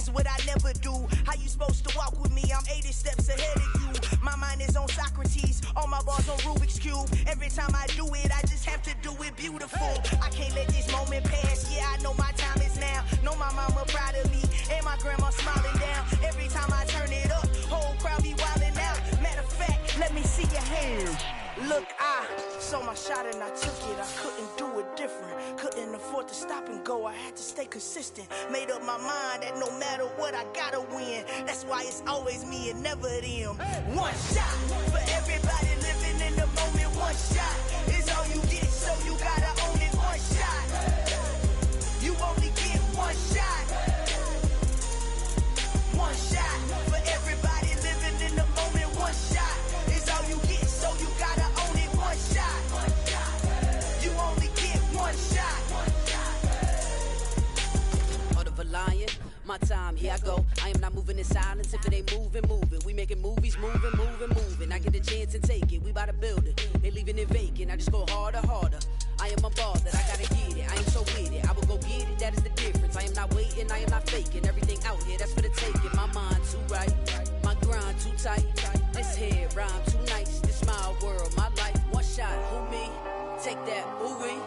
is what I never do. How you supposed to walk with me? I'm 80 steps ahead of you. My mind is on Socrates, all my bars on Rubik's Cube. Every time I do it, I just have to do it beautiful. I can't let this moment pass, yeah, I know my time is now. Know my mama proud of me, and my grandma smiling down. Every time I turn it up, whole crowd be wildin' out. Matter of fact, let me see your hands. Look, I saw my shot and I took it. I couldn't do it different. Couldn't afford to stop and go. I had to stay consistent. Made up my mind that no matter what, I gotta win. That's why it's always me and never them. One shot for everybody living in the moment. One shot is all you get, so you gotta own it. One shot. You only get one shot. One shot for everybody living in the moment. One shot is all you get, so you gotta own it. One shot. You only get one shot. Heart of a lion, my time, here I go. I am not moving in silence. If it ain't moving, moving. We making movies, moving, moving, moving. I get a chance and take it. We bout to build it. They leaving it vacant. I just go harder, harder. I am a ball that I gotta get it. I am so with it. I will go get it. That is the difference. I am not waiting. I am not faking. Everything out here, that's for the taking. My mind too right. My grind too tight. This head rhyme too nice. This my world, my life. One shot, who me? Take that, movie.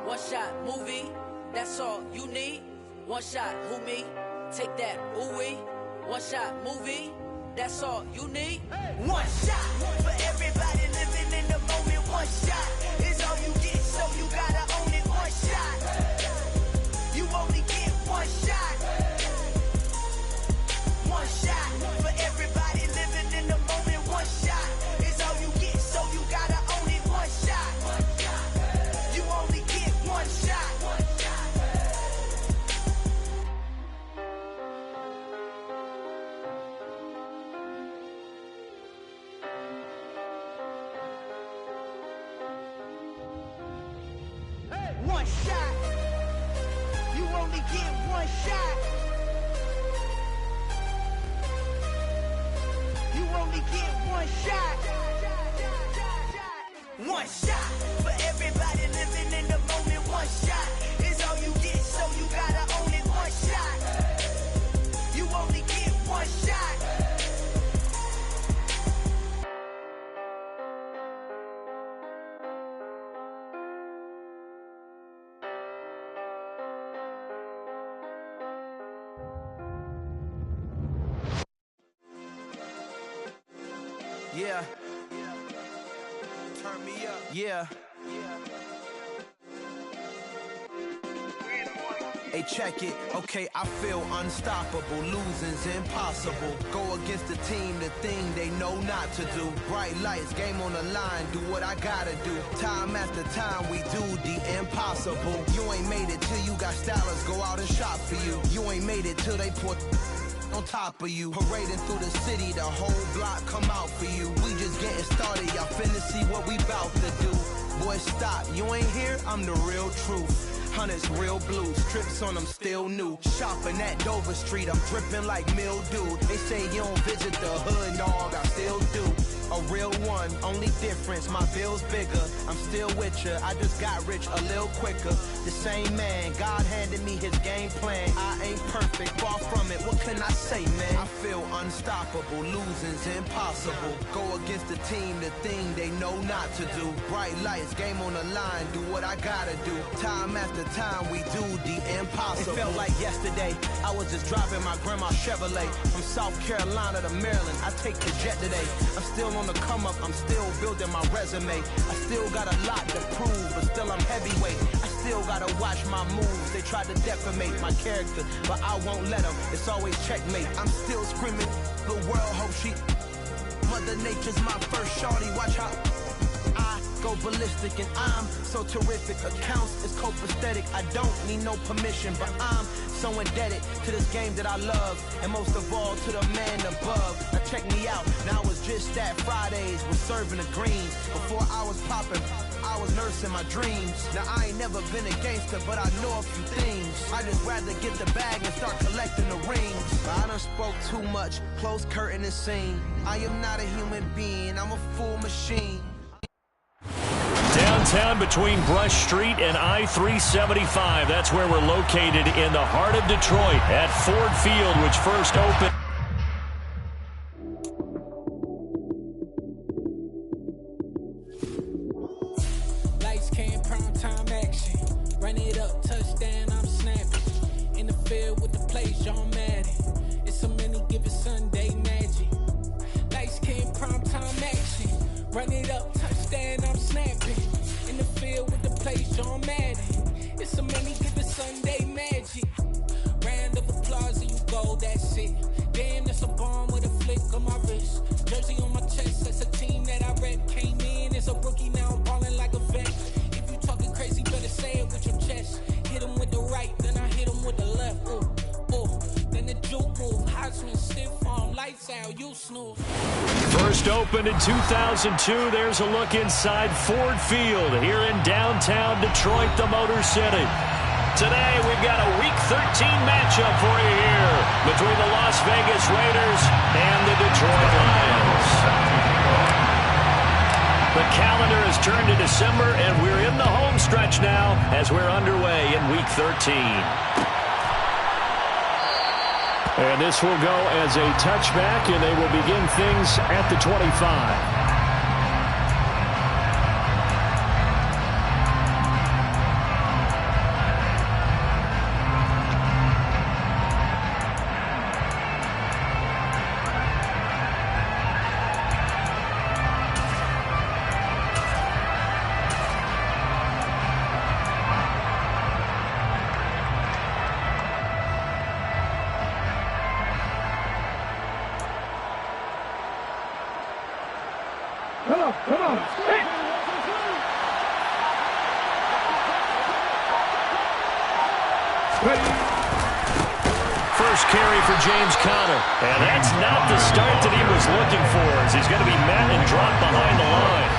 One shot, movie. That's all you need. One shot, who me? Take that, ooh-wee. One shot, movie. That's all you need. One shot for everybody living in the moment. One shot is all you get, so you gotta own it. One shot. You only get one shot. One shot for everybody living in the moment. One shot is all you get, so you gotta own it. One shot. You only get one shot. One shot. You only get one shot. You only get one shot. One shot for everybody living in the moment. One shot is all you get, so you gotta own it. One shot. You only get one shot. Yeah. Turn me up. Yeah. Hey, check it. Okay, I feel unstoppable. Losing's impossible. Go against the team, the thing they know not to do. Bright lights, game on the line, do what I gotta do. Time after time, we do the impossible. You ain't made it till you got stylists go out and shop for you. You ain't made it till they put on top of you. Parading through the city, the whole block come out for you. We just getting started, y'all finna see what we bout to do. Boy, stop, you ain't here, I'm the real truth. Hunters, real blue, strips on them still new. Shopping at Dover Street, I'm dripping like mildew. They say you don't visit the hood, dog, I still do. A real one, only difference, my bill's bigger. I'm still with ya, I just got rich a little quicker. The same man, God handed me his game plan. I ain't perfect, far from it, what can I say, man? I feel unstoppable, losing's impossible. Go against the team, the thing they know not to do. Bright lights, game on the line, do what I gotta do. Time after time, we do the impossible. It felt like yesterday, I was just driving my grandma's Chevrolet. From South Carolina to Maryland, I take the jet today. I'm still on the come up, I'm still building my resume. I still got a lot to prove, but still I'm heavyweight. I still gotta watch my moves. They tried to defamate my character, but I won't let them. It's always checkmate. I'm still screaming, the world hope she. Mother Nature's my first shorty, watch how I go ballistic and I'm so terrific. Accounts is copacetic, I don't need no permission, but I'm so indebted to this game that I love, and most of all to the man above. Now check me out, now it's just that Fridays was serving the greens. Before I was popping, I was nursing my dreams. Now I ain't never been a gangster, but I know a few things. I just rather get the bag and start collecting the rings. I done spoke too much, close curtain and scene. I am not a human being, I'm a full machine. Down downtown between Brush Street and I-375. That's where we're located in the heart of Detroit at Ford Field, which first opened. Lights came, prime time action. Run it up, touchdown, I'm snapping. In the field with the plays, John Madden. It's so many, give it Sunday magic. Lights came, prime time action. Run it up, touchdown, I'm snapping. In the field with the plays, John Madden. It's so many, give it Sunday magic. Round of applause and you go, that's it. Damn, that's a bomb with a flick on my wrist. Jersey on my chest, that's a team that I rep. Came in as a rookie, now I'm balling like a vet. If you talking crazy, better say it with your chest. Hit him with the right, then I hit him with the left. Ooh, ooh. Then the juke move, Heisman stiff arm, lights out, you snooze. First opened in 2002. There's a look inside Ford Field here in downtown Detroit, the Motor City. Today, we've got a Week 13 matchup for you here between the Las Vegas Raiders and the Detroit Lions. The calendar has turned to December, and we're in the home stretch now as we're underway in Week 13. And this will go as a touchback, and they will begin things at the 25. First carry for James Conner. And that's not the start that he was looking for, as he's going to be met and dropped behind the line.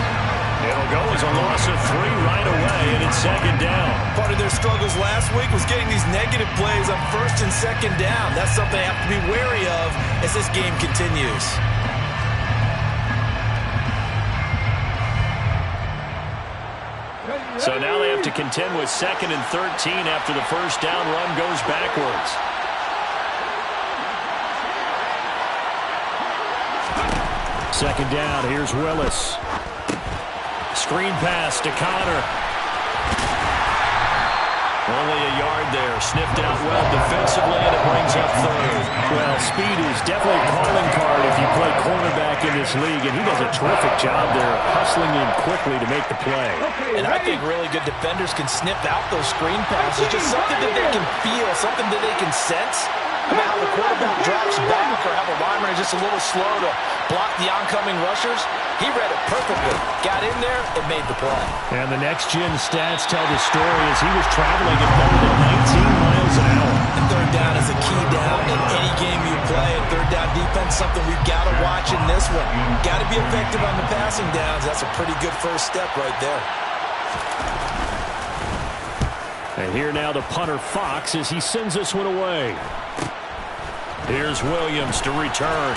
It'll go as a loss of 3 right away, and it's second down. Part of their struggles last week was getting these negative plays on first and second down. That's something they have to be wary of as this game continues. So now they have to contend with 2nd and 13 after the first down run goes backwards. Second down, here's Willis. Screen pass to Conner. Only a yard there. Sniffed out well defensively, and it brings up 3rd. Well, speed is definitely a calling card if you play cornerback in this league, and he does a terrific job there hustling in quickly to make the play. And I think really good defenders can sniff out those screen passes. Just something that they can feel, something that they can sense about how the quarterback drops back or how the lineman is just a little slow to block the oncoming rushers. He read it perfectly. Got in there and made the play. And the next-gen stats tell the story as he was traveling at more than 19 miles an hour. And third down is a key down in any game you play. And third down defense, something we've got to watch in this one. Got to be effective on the passing downs. That's a pretty good first step right there. And here now the punter Fox as he sends this one away. Here's Williams to return.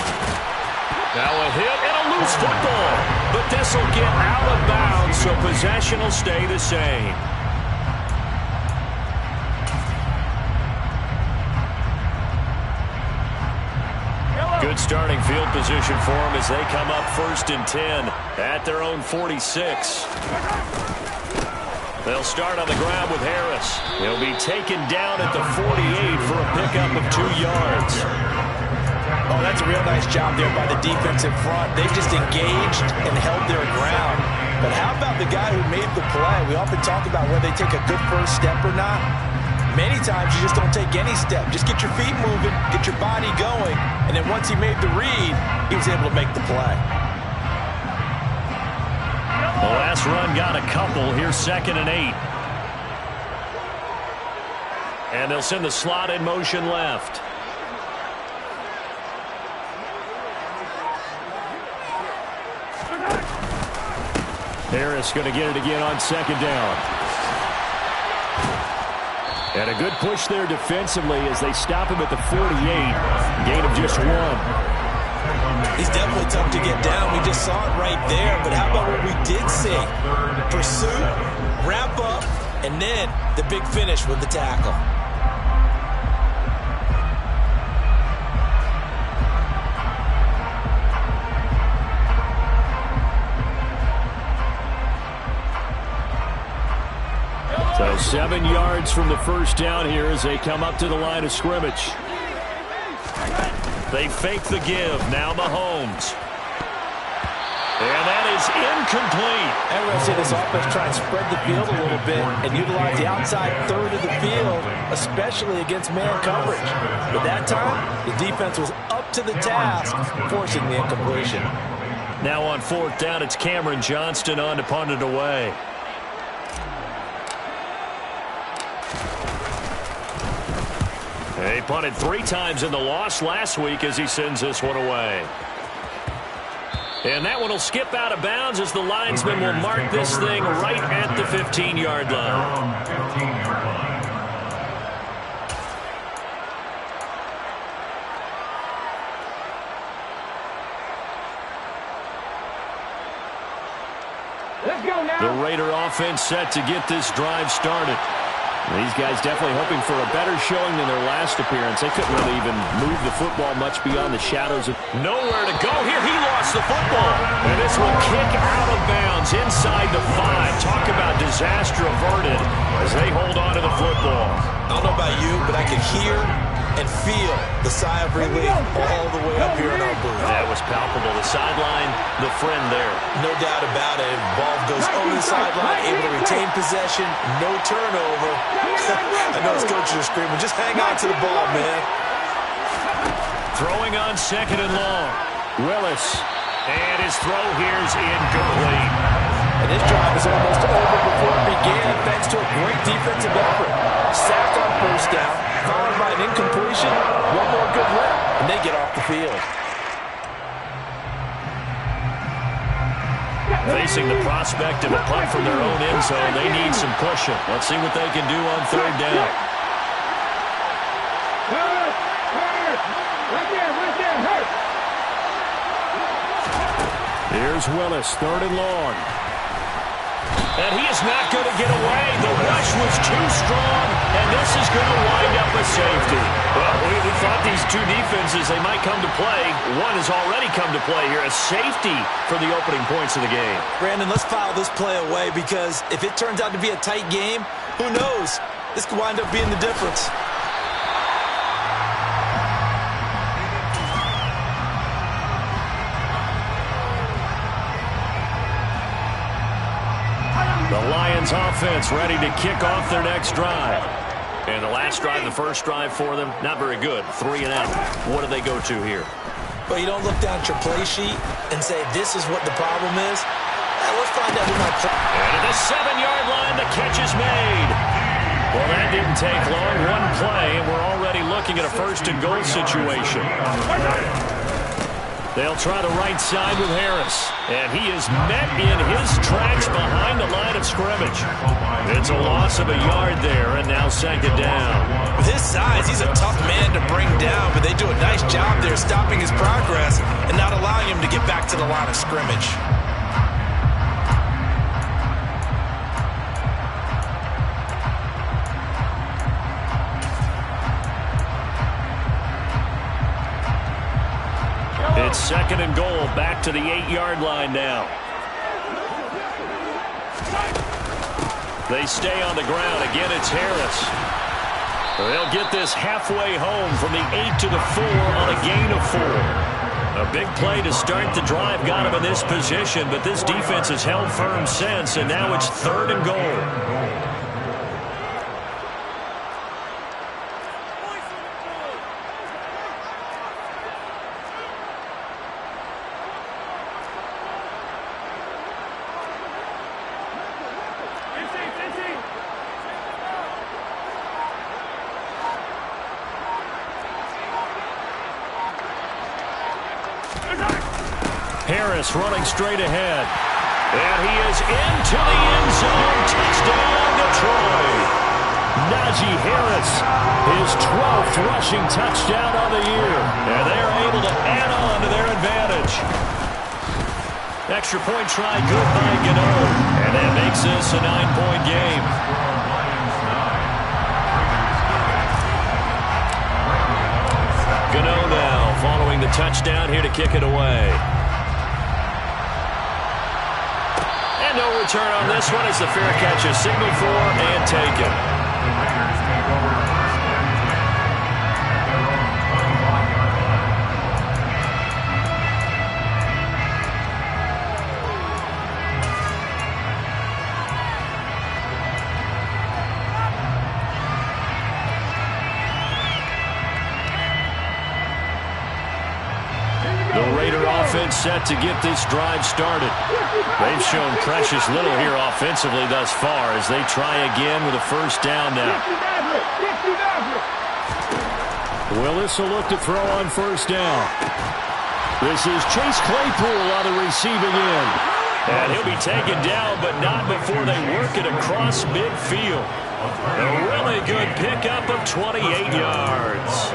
Now a hit and a loose football. But this will get out of bounds, so possession will stay the same. Good starting field position for them as they come up 1st and 10 at their own 46. They'll start on the ground with Harris. He'll be taken down at the 48 for a pickup of 2 yards. Oh, that's a real nice job there by the defense in front. They've just engaged and held their ground. But how about the guy who made the play? We often talk about whether they take a good first step or not. Many times you just don't take any step. Just get your feet moving, get your body going, and then once he made the read, he was able to make the play. The last run got a couple. Here's 2nd and 8. And they'll send the slot in motion left. Harris going to get it again on 2nd down. And a good push there defensively as they stop him at the 48. Gain of just 1. He's definitely tough to get down. We just saw it right there. But how about what we did see? Pursuit, wrap up, and then the big finish with the tackle. So 7 yards from the first down here as they come up to the line of scrimmage. They fake the give. Now Mahomes. And that is incomplete. And we're going to see this offense try and spread the field a little bit and utilize the outside third of the field, especially against man coverage. But that time, the defense was up to the task, forcing the incompletion. Now on fourth down, it's Cameron Johnston on to punt it away. He punted 3 times in the loss last week as he sends this one away. And that one will skip out of bounds as the linesman will mark this thing right at the 15-yard line. Let's go now. The Raider offense set to get this drive started. These guys definitely hoping for a better showing than their last appearance. They couldn't really even move the football much beyond the shadows. Nowhere to go here. He lost the football. And this will kick out of bounds inside the 5. Talk about disaster averted as they hold on to the football. I don't know about you, but I could hear and feel the sigh of relief all the way up here in our booth. That was palpable. The sideline, the friend there. No doubt about it. Ball goes over the sideline, able to retain possession, no turnover. I know his coaches are screaming, just hang on to the ball, man. Throwing on second and long. Willis. And his throw here is incomplete. And this drive is almost over before it began, thanks to a great defensive effort. Sacked on first down, followed by an incompletion, one more good rep, and they get off the field. Facing the prospect of a punt from their own end zone, they need some cushion. Let's see what they can do on third down. Here's Willis, third and long. And he is not going to get away. The rush was too strong, and this is going to wind up a safety. Well, we thought these two defenses, they might come to play. One has already come to play here, a safety for the opening points of the game. Brandon, let's file this play away because if it turns out to be a tight game, who knows? This could wind up being the difference. The Lions offense ready to kick off their next drive. And the last drive, the first drive for them, not very good. 3 and out. What do they go to here? Well, you don't look down at your play sheet and say, this is what the problem is. Let's find out who might play. And at the 7-yard line, the catch is made. Well, that didn't take long. One play, and we're already looking at a first-and-goal situation. They'll try the right side with Harris. And he is met in his tracks behind the line of scrimmage. It's a loss of a yard there, and now second down. With his size, he's a tough man to bring down, but they do a nice job there stopping his progress and not allowing him to get back to the line of scrimmage. It's second and goal, back to the 8-yard line now. They stay on the ground. Again, it's Harris. They'll get this halfway home from the 8 to the 4 on a gain of 4. A big play to start the drive got him in this position, but this defense has held firm since, and now it's third and goal. Harris running straight ahead. And he is into the end zone. Touchdown, Detroit. Najee Harris His 12th rushing touchdown on the year. And they're able to add on to their advantage. Extra point try good by Gano. And that makes this a 9-point game. Gano now following the touchdown here to kick it away. And no return on this one as the fair catch is signaled for and taken. Offense set to get this drive started. They've shown precious little here offensively thus far as they try again with a first down now. Willis will look to throw on first down. This is Chase Claypool on the receiving end. And he'll be taken down, but not before they work it across midfield. A really good pickup of 28 yards.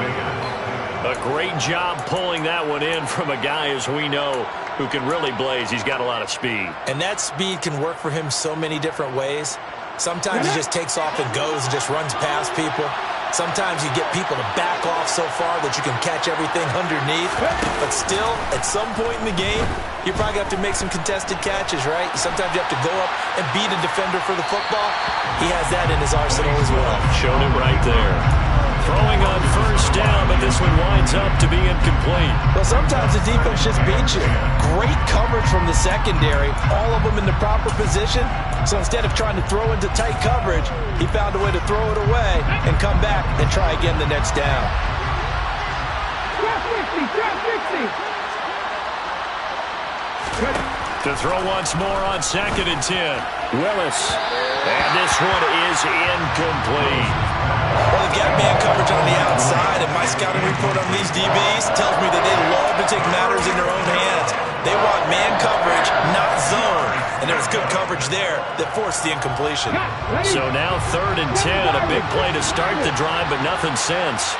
A great job pulling that one in from a guy, as we know, who can really blaze. He's got a lot of speed. And that speed can work for him so many different ways. Sometimes he just takes off and goes and just runs past people. Sometimes you get people to back off so far that you can catch everything underneath. But still, at some point in the game, you probably have to make some contested catches, right? Sometimes you have to go up and beat a defender for the football. He has that in his arsenal as well. Showed it right there. Throwing on first down, but this one winds up to be incomplete. Well, sometimes the defense just beats you. Great coverage from the secondary, all of them in the proper position. So instead of trying to throw into tight coverage, he found a way to throw it away and come back and try again the next down. To throw once more on 2nd and 10. Willis. And this one is incomplete. Well, they've got man coverage on the outside, and my scouting report on these DBs tells me that they love to take matters in their own hands. They want man coverage, not zone. And there's good coverage there that forced the incompletion. So now 3rd and 10, a big play to start the drive, but nothing since.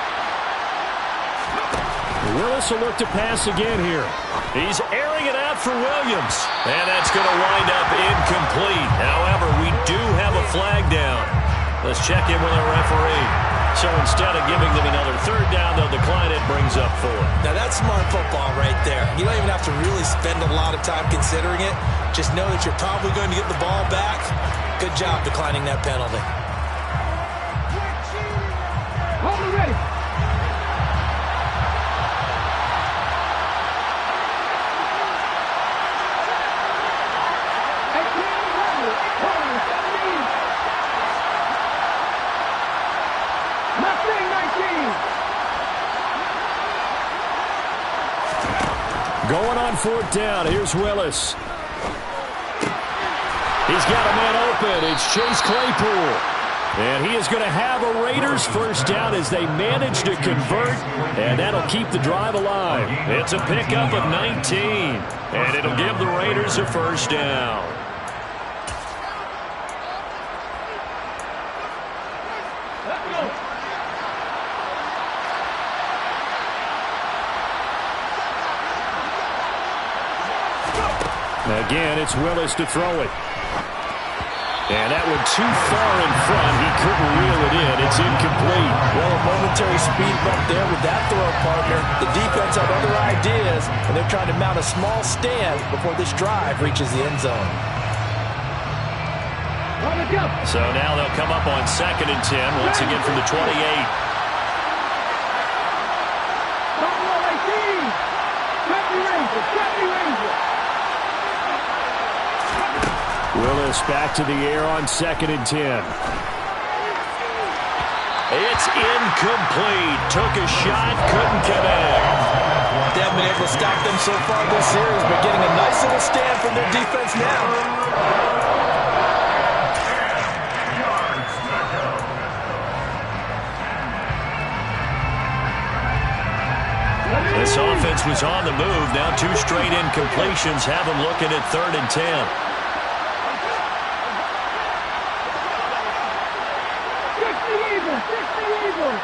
Willis will look to pass again here. He's airing it out for Williams. And that's going to wind up incomplete. However, we do have a flag down. Let's check in with our referee. So instead of giving them another 3rd down, they'll decline it, brings up 4. Now that's smart football right there. You don't even have to really spend a lot of time considering it. Just know that you're probably going to get the ball back. Good job declining that penalty. Hold it ready. Going on 4th down. Here's Willis. He's got a man open. It's Chase Claypool. And he is going to have a Raiders first down as they manage to convert. And that'll keep the drive alive. It's a pickup of 19. And it'll give the Raiders a first down. Again, it's Willis to throw it. And that one too far in front. He couldn't reel it in. It's incomplete. Well, a momentary speed bump there with that throw, partner. The defense had other ideas, and they're trying to mount a small stand before this drive reaches the end zone. So now they'll come up on 2nd and 10, once again from the 28. Willis back to the air on 2nd and 10. It's incomplete. Took a shot, couldn't connect. They haven't been able to stop them so far this series, but getting a nice little stand from their defense now. This offense was on the move. Now 2 straight incompletions have them looking at 3rd and 10. Fix the Eagles!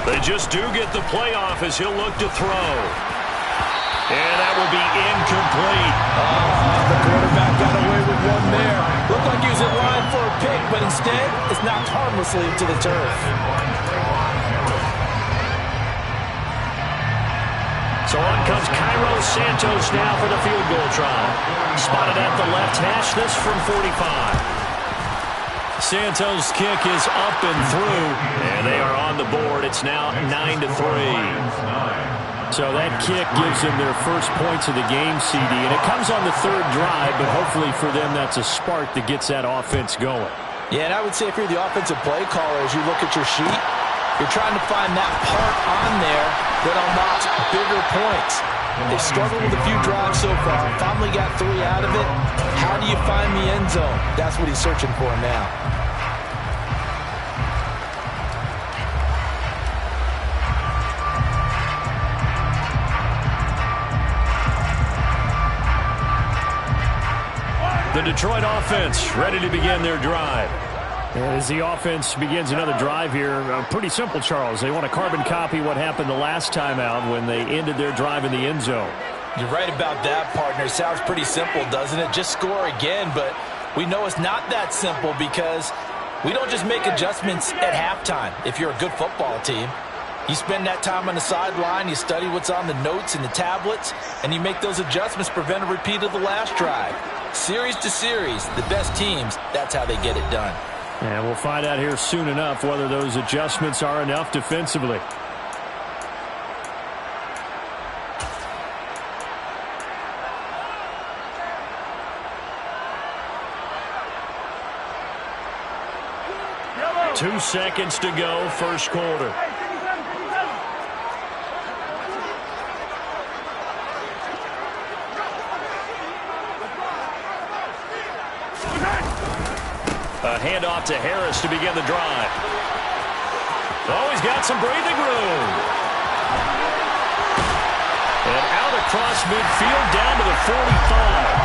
They just do get the playoff as he'll look to throw. And that will be incomplete. The quarterback got away with one there. Looked like he was in line for a pick, but instead it's knocked harmlessly into the turf. So on comes Cairo Santos now for the field goal try. Spotted at the left hash, this from 45. Santos' kick is up and through, and they are on the board. It's now 9-3. So that kick gives them their first points of the game, CD, and it comes on the third drive, but hopefully for them that's a spark that gets that offense going. Yeah, and I would say if you're the offensive play caller, as you look at your sheet, you're trying to find that part on there that unlocks bigger points. They've struggled with a few drives so far, finally got 3 out of it. How do you find the end zone? That's what he's searching for now. The Detroit offense ready to begin their drive. And as the offense begins another drive here, pretty simple, Charles. They want to carbon copy what happened the last time out when they ended their drive in the end zone. You're right about that, partner. Sounds pretty simple, doesn't it? Just score again, but we know it's not that simple because we don't just make adjustments at halftime if you're a good football team. You spend that time on the sideline, you study what's on the notes and the tablets, and you make those adjustments to prevent a repeat of the last drive. Series to series, the best teams, that's how they get it done. And we'll find out here soon enough whether those adjustments are enough defensively. Yellow. 2 seconds to go, first quarter. A handoff to Harris to begin the drive. Oh, he's got some breathing room. And out across midfield down to the 45.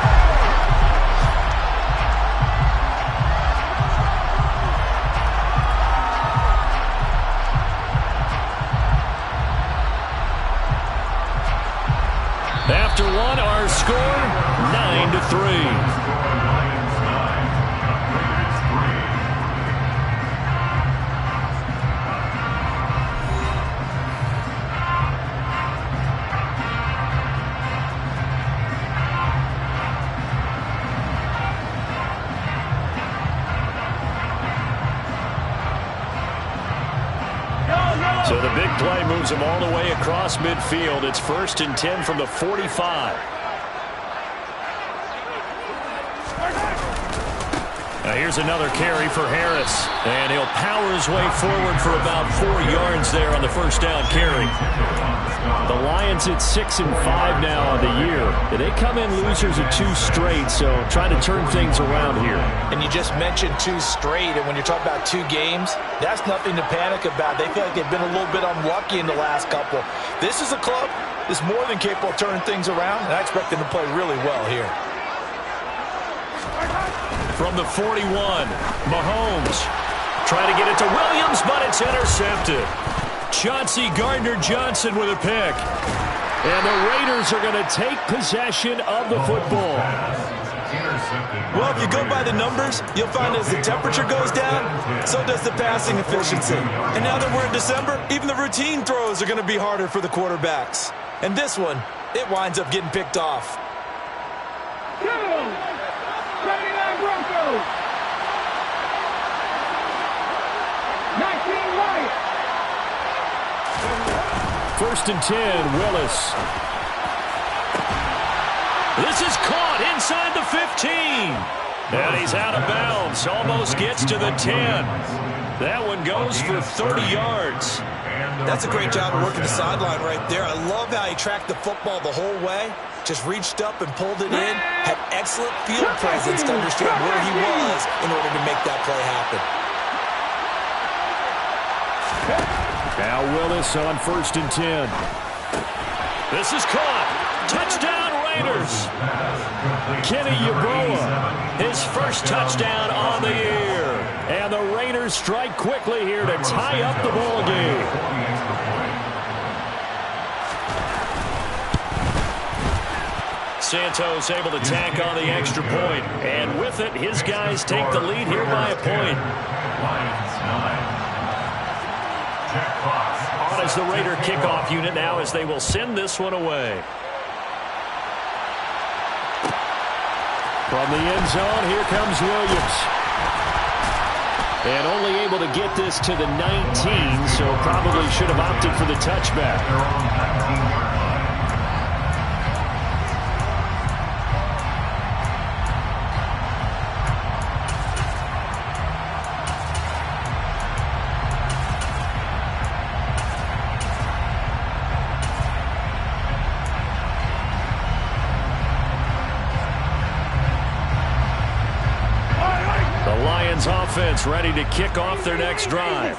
After one, our score, 9-3. So the big play moves them all the way across midfield. It's 1st and 10 from the 45. Now here's another carry for Harris. And he'll power his way forward for about 4 yards there on the first down carry. The Lions at 6-5 now on the year. They come in losers of 2 straight, so trying to turn things around here. And you just mentioned 2 straight, and when you're talking about 2 games, that's nothing to panic about. They feel like they've been a little bit unlucky in the last couple. This is a club that's more than capable of turning things around, and I expect them to play really well here. From the 41, Mahomes trying to get it to Williams, but it's intercepted. Chauncey Gardner-Johnson with a pick. And the Raiders are going to take possession of the football. Well, if you go by the numbers, you'll find as the temperature goes down, so does the passing efficiency. And now that we're in December, even the routine throws are going to be harder for the quarterbacks. And this one, it winds up getting picked off. 79 Broncos. 19 Lions. 1st and 10, Willis. This is caught inside the 15. And he's out of bounds. Almost gets to the 10. That one goes for 30 yards. That's a great job of working the sideline right there. I love how he tracked the football the whole way. Just reached up and pulled it in. Had excellent field presence to understand where he was in order to make that play happen. Now Willis on 1st and 10. This is caught. Touchdown, Raiders. Kenny Yeboah, his first touchdown on the year. And the Raiders strike quickly here to tie up the ball game. Santos able to tack on the extra point. And with it, his guys take the lead here by a point. On as the Raider kickoff unit now as they will send this one away. From the end zone, here comes Williams. And only able to get this to the 19, so probably should have opted for the touchback. Offense ready to kick off their next drive.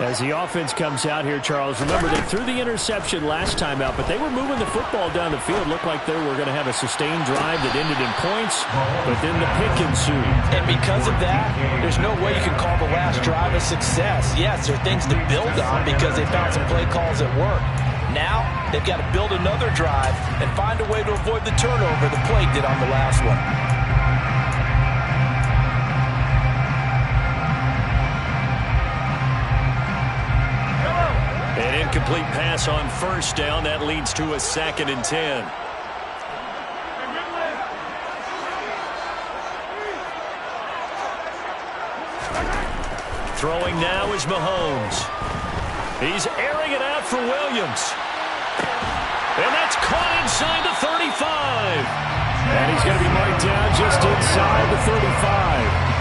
As the offense comes out here, Charles, remember they threw the interception last time out, but they were moving the football down the field. Looked like they were going to have a sustained drive that ended in points, but then the pick ensued. And because of that, there's no way you can call the last drive a success. Yes, there are things to build on because they found some play calls that work. Now, they've got to build another drive and find a way to avoid the turnover the play did on the last one. Incomplete pass on first down. That leads to a 2nd and 10. Throwing now is Mahomes. He's airing it out for Williams. And that's caught inside the 35. And he's going to be marked down just inside the 35.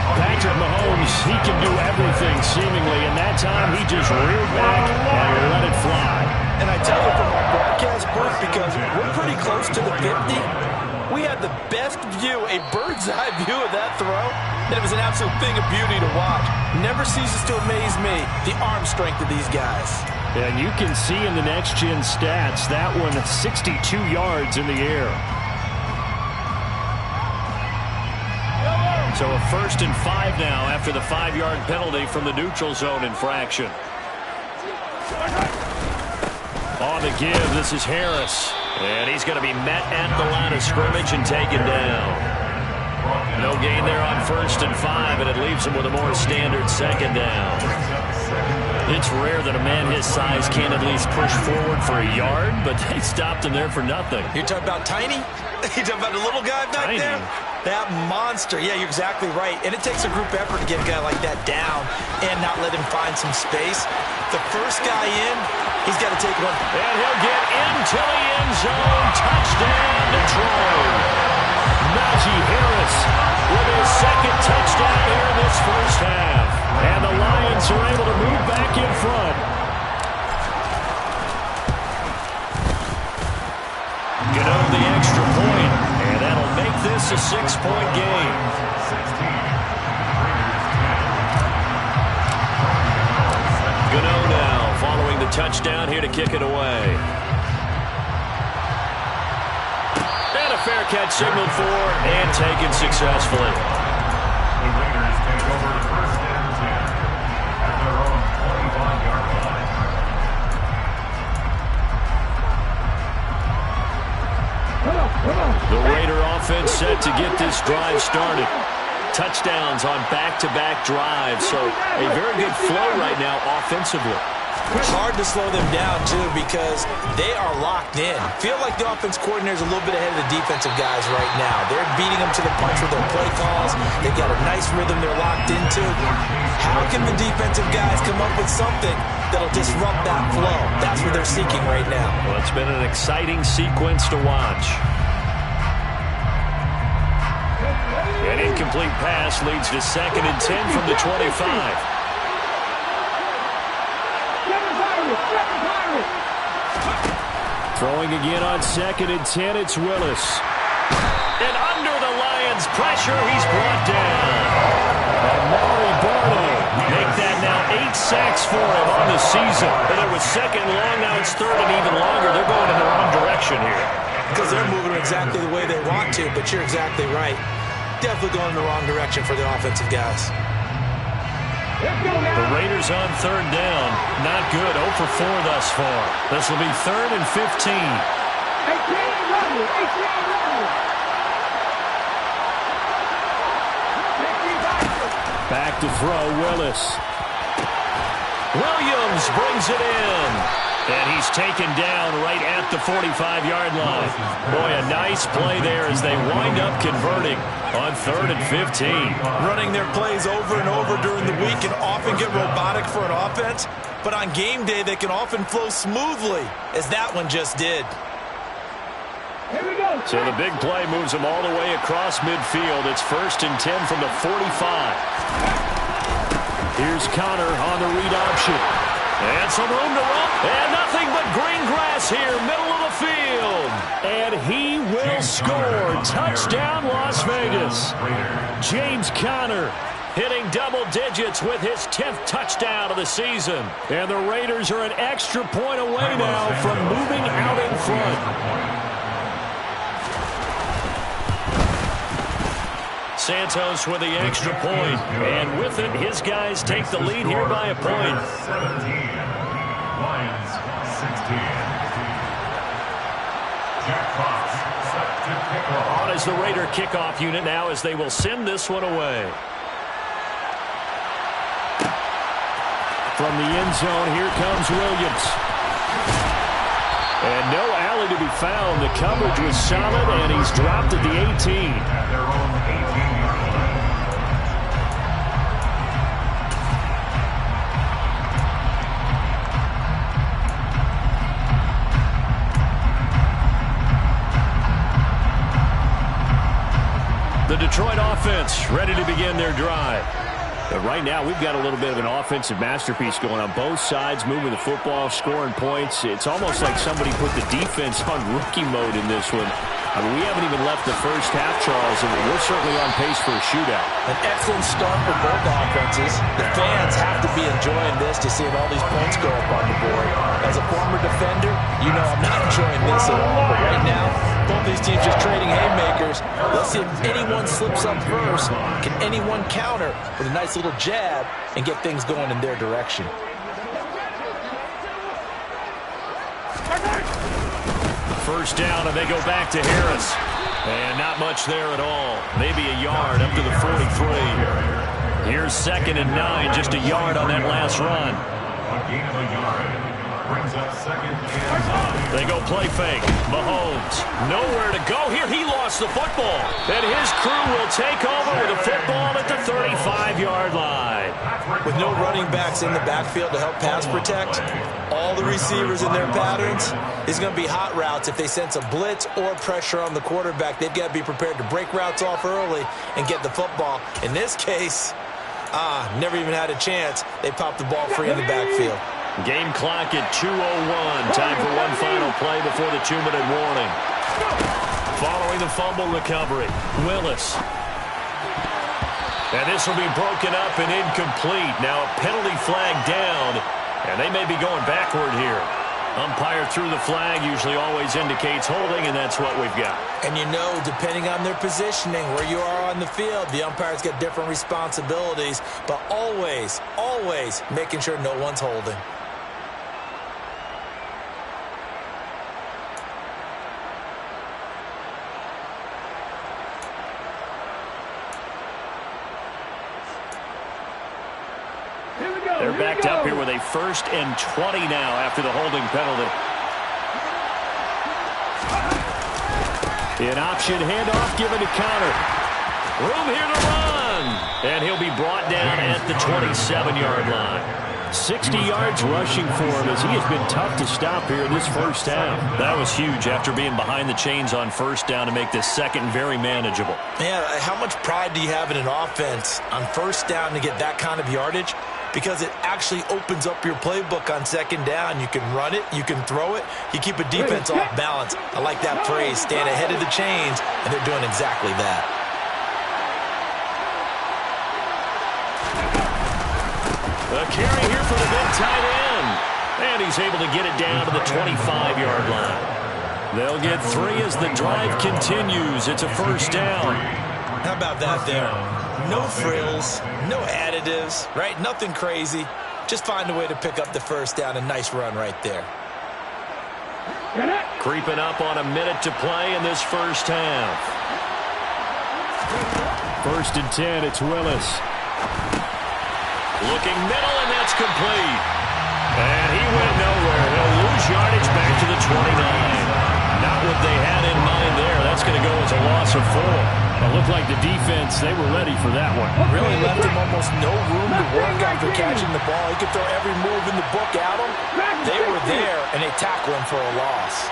Patrick Mahomes, he can do everything seemingly, and that time he just reared back and let it fly. And I tell you from our broadcast booth, because we're pretty close to the 50, we had the best view, a bird's eye view of that throw. And it was an absolute thing of beauty to watch. Never ceases to amaze me, the arm strength of these guys. And you can see in the next-gen stats, that one 62 yards in the air. So a 1st and 5 now after the 5-yard penalty from the neutral zone infraction. On the give, this is Harris. And he's going to be met at the line of scrimmage and taken down. No gain there on 1st and 5, and it leaves him with a more standard 2nd down. It's rare that a man his size can't at least push forward for a yard, but they stopped him there for nothing. You're talking about Tiny? You're talking about the little guy back there? That monster. Yeah, you're exactly right. And it takes a group effort to get a guy like that down and not let him find some space. The first guy in, he's got to take one. And he'll get into the end zone. Touchdown, Detroit. Najee Harris with his 2nd touchdown here in this first half. And the Lions are able to move back in front. Gano the extra point, and that'll make this a 6-point game. Gano now following the touchdown here to kick it away. And a fair catch signaled for and taken successfully. The Raiders take over the 1st and 10 at their own 21-yard line. The Raider offense set to get this drive started. Touchdowns on back-to-back drives, so a very good flow right now offensively. Hard to slow them down, too, because they are locked in. Feel like the offense coordinator is a little bit ahead of the defensive guys right now. They're beating them to the punch with their play calls. They've got a nice rhythm they're locked into. How can the defensive guys come up with something that'll disrupt that flow? That's what they're seeking right now. Well, it's been an exciting sequence to watch. An incomplete pass leads to 2nd and 10 from the 25. Throwing again on 2nd and 10, it's Willis. And under the Lions' pressure, he's brought down. Amari Barno make that now 8 sacks for him on the season. And it was second long, now it's third and even longer. They're going in the wrong direction here. Because they're moving exactly the way they want to, but you're exactly right. Definitely going in the wrong direction for the offensive guys. The Raiders on third down. Not good. 0 for 4 thus far. This will be 3rd and 15. Back to throw, Willis. Williams brings it in. And he's taken down right at the 45-yard line. Boy, a nice play there as they wind up converting on 3rd and 15. Running their plays over and over during the week can often get robotic for an offense, but on game day they can often flow smoothly, as that one just did. So the big play moves them all the way across midfield. It's 1st and 10 from the 45. Here's Connor on the read option. And some room to run. And nothing but green grass here, middle of the field. And he will score. Touchdown, Las Vegas. James Conner hitting double digits with his 10th touchdown of the season. And the Raiders are an extra point away now from moving out in front. Santos with the extra point. And with it, his guys take the lead here by a point. 17. Lions 16. Jack Fox set to kick off. On is the Raider kickoff unit now as they will send this one away. From the end zone, here comes Williams. And no alley to be found. The coverage was solid, and he's dropped at the 18. At their own 18-yard line. The Detroit offense ready to begin their drive. But right now, we've got a little bit of an offensive masterpiece going on both sides, moving the football, scoring points. It's almost like somebody put the defense on rookie mode in this one. I mean, we haven't even left the first half, Charles, and we're certainly on pace for a shootout. An excellent start for both offenses. The fans have to be enjoying this to seeing all these points go up on the board. As a former defender, you know I'm not enjoying this at all. But right now, both these teams just trading haymakers. Let's see if anyone slips up first. Can anyone counter with a nice little jab and get things going in their direction? First down, and they go back to Harris. And not much there at all. Maybe a yard up to the 43. Here's 2nd and 9, just a yard on that last run. A gain of a yard. Brings up 2nd and 9. They go play fake. Mahomes, nowhere to go here. He lost the football. And his crew will take over with a football at the 35-yard line. With no running backs in the backfield to help pass protect, all the receivers in their patterns, it's going to be hot routes. If they sense a blitz or pressure on the quarterback, they've got to be prepared to break routes off early and get the football. In this case, never even had a chance. They popped the ball free in the backfield. Game clock at 2:01. Time for one final play before the 2-minute warning. Following the fumble recovery, Willis. And this will be broken up and incomplete. Now a penalty flag down, and they may be going backward here. Umpire threw the flag, usually always indicates holding, and that's what we've got. And you know, depending on their positioning, where you are on the field, the umpires get different responsibilities, but always, always making sure no one's holding. They're backed up here with a 1st and 20 now after the holding penalty. An option handoff given to Connor. Room here to run. And he'll be brought down at the 27-yard line. 60 yards rushing for him as he has been tough to stop here in this first half. That was huge after being behind the chains on 1st down to make this second very manageable. Man, how much pride do you have in an offense on 1st down to get that kind of yardage? Because it actually opens up your playbook on 2nd down. You can run it, you can throw it, you keep a defense off balance. I like that phrase, stand ahead of the chains, and they're doing exactly that. The carry here for the big tight end. And he's able to get it down to the 25-yard line. They'll get 3 as the drive continues. It's a first down. How about that there? No frills, no additives, right? Nothing crazy. Just find a way to pick up the first down. A nice run right there. Creeping up on a minute to play in this first half. 1st and 10, it's Willis. Looking middle, and that's complete. And he went nowhere. He'll lose yardage back to the 29. Not what they had in mind there. That's going to go as a loss of 4. It looked like the defense, they were ready for that one. Really left him almost no room to work after catching the ball. He could throw every move in the book at him. They were there, and they tackle him for a loss.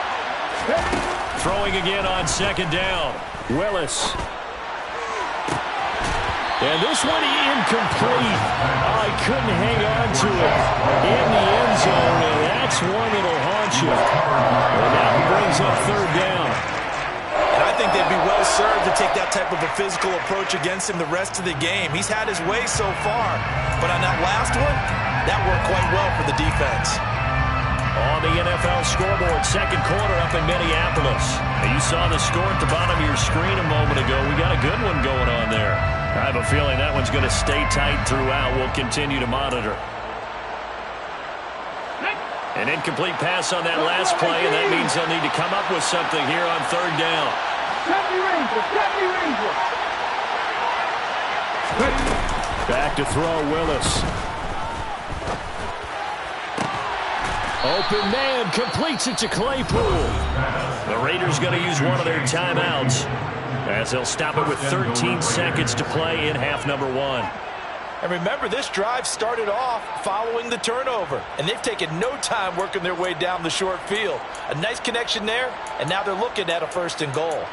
Throwing again on 2nd down. Willis. And this one incomplete. I couldn't hang on to it in the end zone, and that's one that'll haunt you. And now he brings up 3rd down. And I think they'd be well served to take that type of a physical approach against him the rest of the game. He's had his way so far, but on that last one, that worked quite well for the defense. On the NFL scoreboard, 2nd quarter up in Minneapolis. You saw the score at the bottom of your screen a moment ago. We got a good one going on there. I have a feeling that one's going to stay tight throughout. We'll continue to monitor. An incomplete pass on that last play, and that means they'll need to come up with something here on 3rd down. Back to throw, Willis. Open man, completes it to Claypool. The Raiders going to use one of their timeouts as they'll stop it with 13 seconds to play in half number 1. And remember, this drive started off following the turnover, and they've taken no time working their way down the short field. A nice connection there, and now they're looking at a 1st and goal.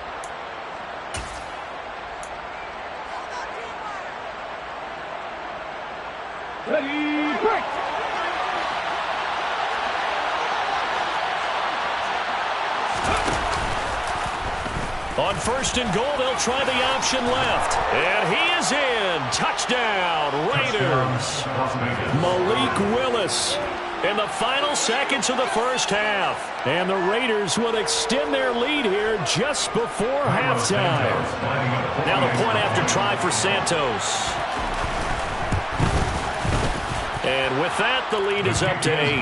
Ready, break! On 1st and goal, they'll try the option left. And he is in. Touchdown, Raiders. Malik Willis In the final seconds of the first half. And the Raiders will extend their lead here just before halftime. Now the point after try for Santos. And with that, the lead is up to 8.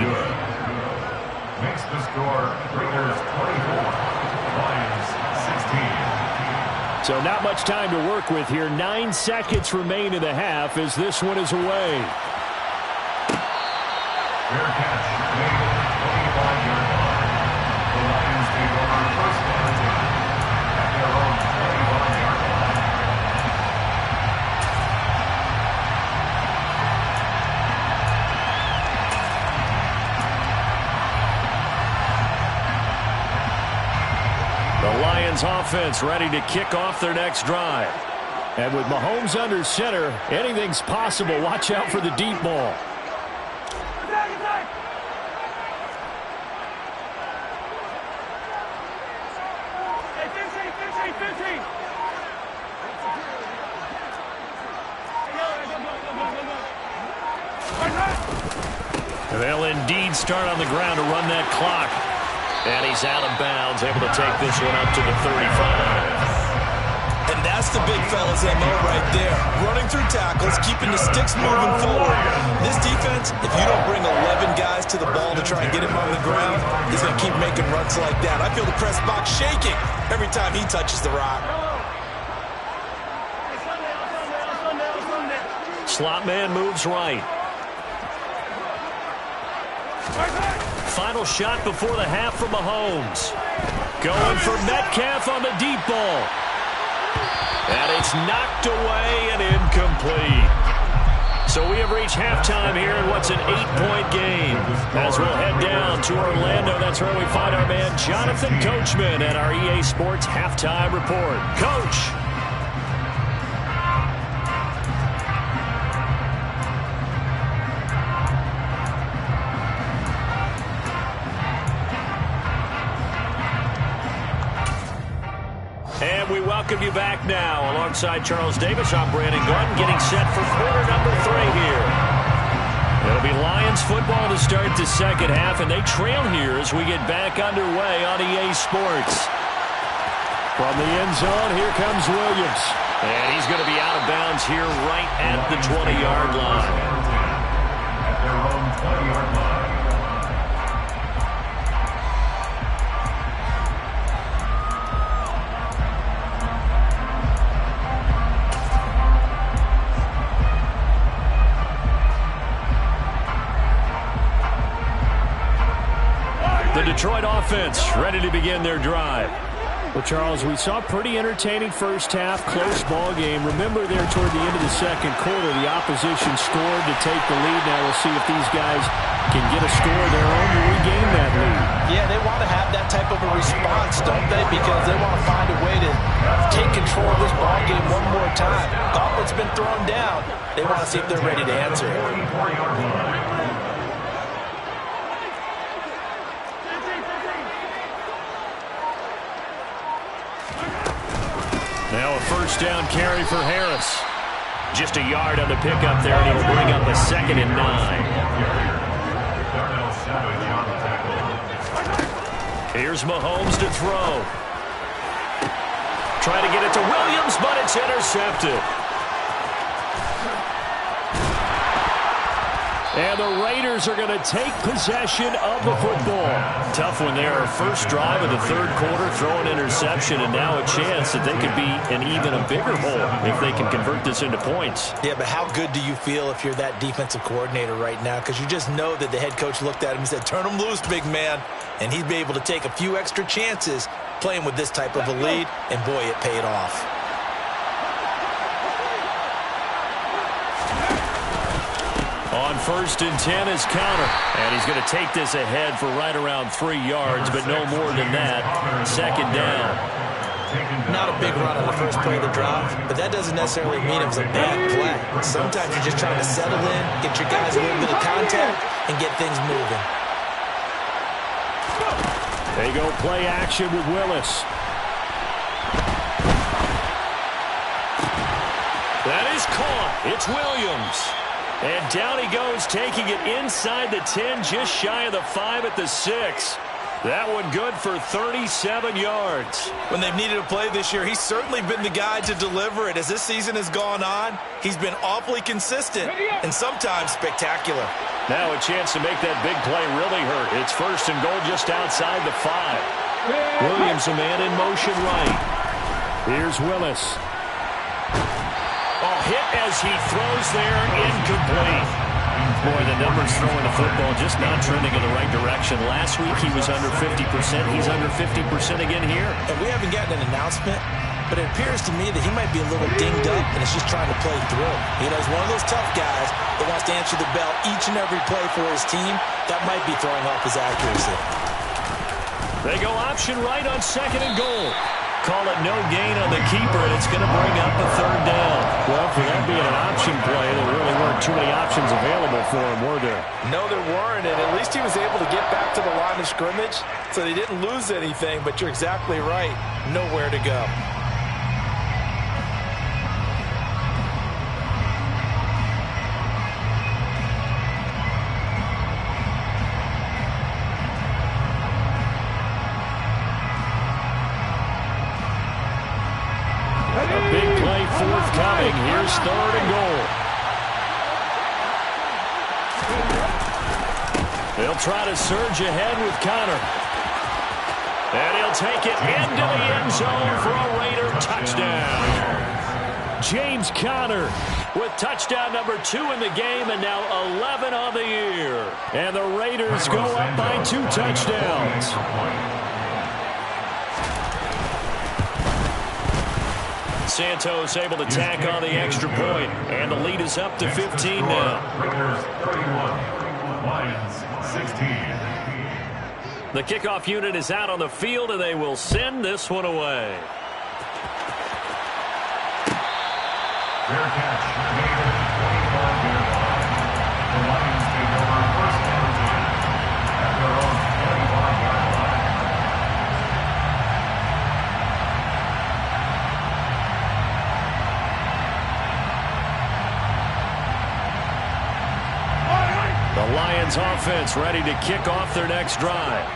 Makes the score Raiders 24, Lions 16. So not much time to work with here. 9 seconds remain in the half as this one is away. Fair catch made at the 25-yard line. The Lions take over first down and 10 at their own 25-yard line. The Lions offense ready to kick off their next drive. And with Mahomes under center, anything's possible. Watch out for the deep ball. They'll indeed start on the ground to run that clock. And he's out of bounds, able to take this one up to the 35. And that's the big fella's MO right there. Running through tackles, keeping the sticks moving forward. This defense, if you don't bring 11 guys to the ball to try and get him on the ground, he's going to keep making runs like that. I feel the press box shaking every time he touches the rock. Slot man moves right. Final shot before the half from Mahomes. Going for Metcalf on the deep ball. And it's knocked away and incomplete. So we have reached halftime here in what's an 8-point game. As we'll head down to Orlando, that's where we find our man Jonathan Coachman at our EA Sports Halftime Report. Coach. And we welcome you back now. Alongside Charles Davis, I'm Brandon Gordon, getting set for quarter number 3 here. It'll It'll be Lions football to start the second half, and they trail here as we get back underway on EA Sports. From the end zone, here comes Williams. And he's going to be out of bounds here right at the 20-yard line. At their own 20-yard line. The Detroit offense ready to begin their drive. Well, Charles, we saw a pretty entertaining first half, close ball game. Remember there toward the end of the second quarter, the opposition scored to take the lead. Now we'll see if these guys can get a score of their own to regain that lead. Yeah, they want to have that type of a response, don't they? Because they want to find a way to take control of this ball game one more time. Gauntlet's been thrown down. They want to see if they're ready to answer it. Now a first down carry for Harris. Just a yard on the pickup there, and he will bring up a 2nd and 9. Here's Mahomes to throw. Trying to get it to Williams, but it's intercepted. And the Raiders are going to take possession of the football. Tough one there. First drive of the third quarter, throw an interception, and now a chance that they could be in even a bigger hole if they can convert this into points. Yeah, but how good do you feel if you're that defensive coordinator right now? Because you just know that the head coach looked at him and said, turn him loose, big man. And he'd be able to take a few extra chances playing with this type of a lead, and boy, it paid off. On 1st and 10 is Counter. And he's going to take this ahead for right around 3 yards, but no more than that. 2nd down. Not a big run on the first play of the drive, but that doesn't necessarily mean it was a bad play. Sometimes you're just trying to settle in, get your guys a little bit of contact, and get things moving. They go play action with Willis. That is caught. It's Williams. And down he goes, taking it inside the 10, just shy of the 5 at the 6. That one good for 37 yards. When they've needed a play this year, he's certainly been the guy to deliver it. As this season has gone on, he's been awfully consistent and sometimes spectacular. Now a chance to make that big play really hurt. It's 1st and goal just outside the 5. Williams, a man in motion right. Here's Willis. Hit as he throws there, incomplete. Boy, the numbers throwing the football just not trending in the right direction. Last week he was under 50%. He's under 50% again here. And we haven't gotten an announcement, but it appears to me that he might be a little dinged up and is just trying to play through. You know, he's one of those tough guys that wants to answer the bell each and every play for his team. That might be throwing off his accuracy. They go option right on 2nd and goal. Call it no gain on the keeper, and it's going to bring up a 3rd down. Well, for that being an option play, there really weren't too many options available for him, were there? No, there weren't, and at least he was able to get back to the line of scrimmage, so they didn't lose anything, but you're exactly right. Nowhere to go. Forthcoming. Here's 3rd and goal. They'll try to surge ahead with Conner. And he'll take it into the end zone for a Raider touchdown. James Conner with touchdown number 2 in the game, and now 11 on the year. And the Raiders go up by 2 touchdowns. Santos able to tack on the extra point, and the lead is up to 15 now. Raiders 31, Lions 16. The kickoff unit is out on the field, and they will send this one away. Fair catch made at the 25-yard line. The Lions take over 1st and 10 at their own 25-yard line. The Lions offense ready to kick off their next drive.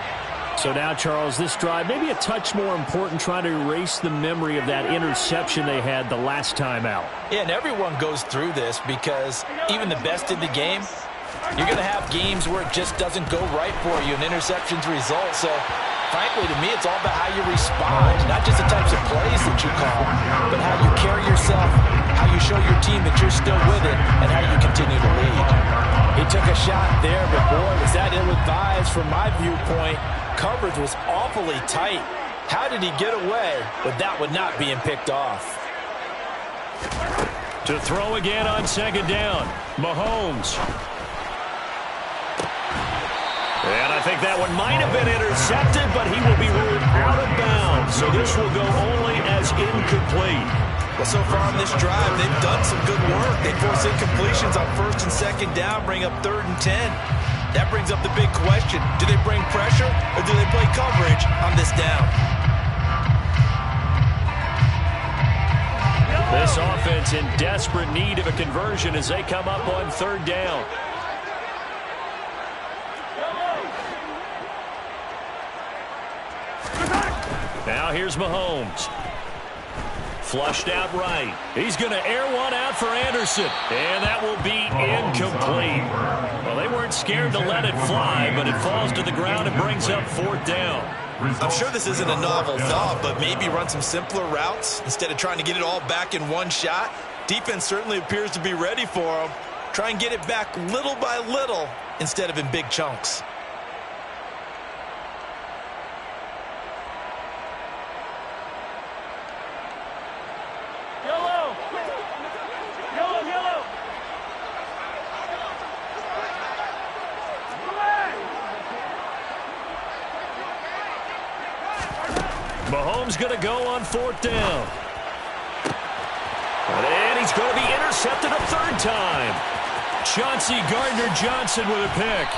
So now, Charles, this drive maybe a touch more important, trying to erase the memory of that interception they had the last time out. Yeah, and everyone goes through this because even the best in the game, you're going to have games where it just doesn't go right for you, and interceptions result. So, frankly, to me, it's all about how you respond, not just the types of plays that you call, but how you carry yourself, how you show your team that you're still with it, and how you continue to lead. He took a shot there, but boy, was that ill-advised from my viewpoint. Coverage was awfully tight. How did he get away with that one not being picked off? To throw again on second down, Mahomes. And I think that one might have been intercepted, but he will be ruled out of bounds. So this will go only as incomplete. Well, so far on this drive, they've done some good work. They force incompletions on first and second down, bring up 3rd and 10. That brings up the big question. Do they bring pressure or do they play coverage on this down? This offense in desperate need of a conversion as they come up on 3rd down. Now here's Mahomes. Flushed out right. He's going to air one out for Anderson. And that will be incomplete. Well, they weren't scared to let it fly, but it falls to the ground and brings up 4th down. I'm sure this isn't a novel thought, but maybe run some simpler routes instead of trying to get it all back in one shot. Defense certainly appears to be ready for them. Try and get it back little by little instead of in big chunks. Mahomes going to go on 4th down. And he's going to be intercepted a 3rd time. Chauncey Gardner-Johnson with a pick.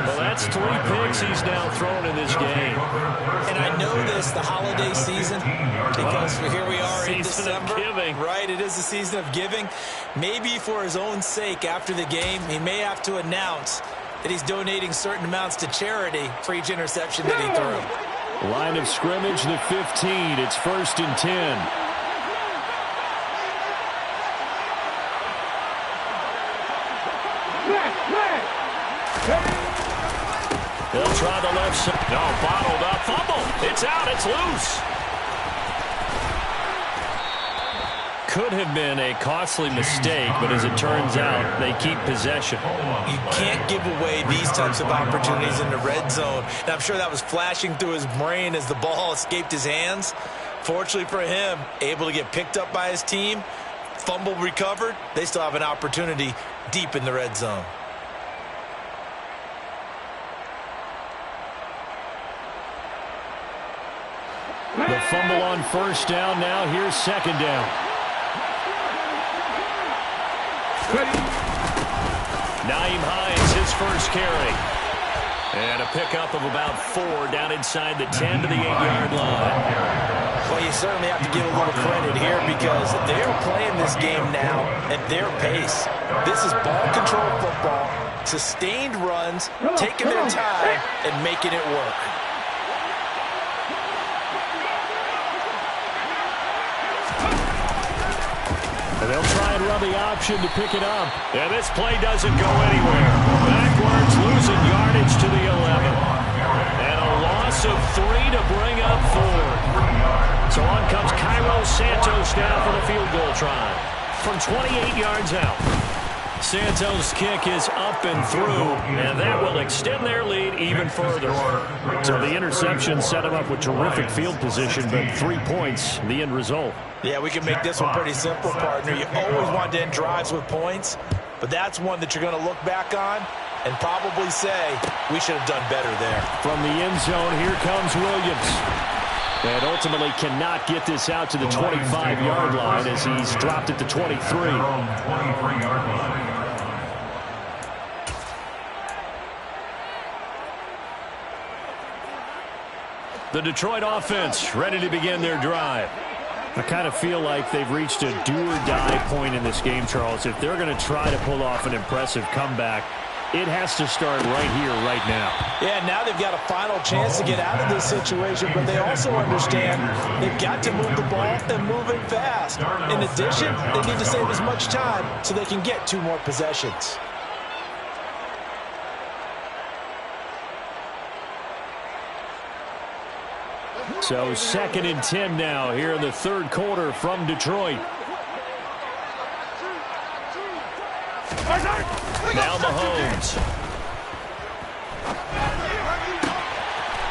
Well, that's 3 picks he's now thrown in this game. And I know this, the holiday season, because here we are in December. Right, it is the season of giving. Maybe for his own sake after the game, he may have to announce that he's donating certain amounts to charity for each interception that he threw. Line of scrimmage, the 15. It's 1st and 10. He'll try the left side. No, bottled up. Fumble. It's out. It's loose. Could have been a costly mistake, but as it turns out, they keep possession. You can't give away these types of opportunities in the red zone. And I'm sure that was flashing through his brain as the ball escaped his hands. Fortunately for him, able to get picked up by his team, fumble recovered. They still have an opportunity deep in the red zone. The fumble on 1st down. Now here's 2nd down. Nyheim Hines, his first carry. And a pickup of about 4 down inside the 10 to the 8-yard line. Well, you certainly have to give a little credit here because they're playing this game now at their pace. This is ball control football, sustained runs, taking their time, and making it work. And they'll try and run the option to pick it up. And this play doesn't go anywhere. Backwards, losing yardage to the 11. And a loss of 3 to bring up 4. So on comes Cairo Santos now for the field goal try. From 28 yards out. Santos' kick is up and through, and that will extend their lead even further. So the interception set him up with terrific field position, but 3 points, the end result. Yeah, we can make this one pretty simple, partner. You always want to end drives with points, but that's one that you're going to look back on and probably say, we should have done better there. From the end zone, here comes Williams. And ultimately cannot get this out to the 25-yard line as he's dropped it to 23. The Detroit offense ready to begin their drive. I kind of feel like they've reached a do-or-die point in this game, Charles. If they're going to try to pull off an impressive comeback, it has to start right here, right now. Yeah, now they've got a final chance to get out of this situation, but they also understand they've got to move the ball and move it fast. In addition, they need to save as much time so they can get 2 more possessions. So 2nd and 10 now here in the third quarter from Detroit. Now Mahomes.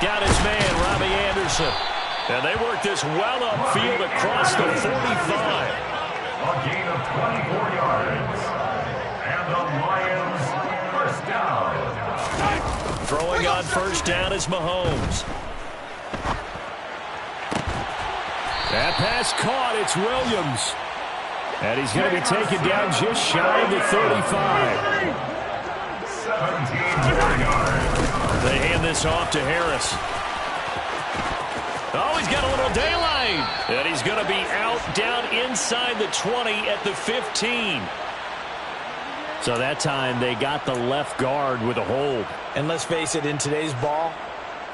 Got his man, Robbie Anderson. And they work this well upfield across the 45. A gain of 24 yards. And the Lions first down. Throwing on first down is Mahomes. That pass caught. It's Williams. And he's going to be taken down just shy of the 35. 17 yards. They hand this off to Harris. Oh, he's got a little daylight. And he's going to be out down inside the 20 at the 15. So that time they got the left guard with a hold. And let's face it, in today's ball,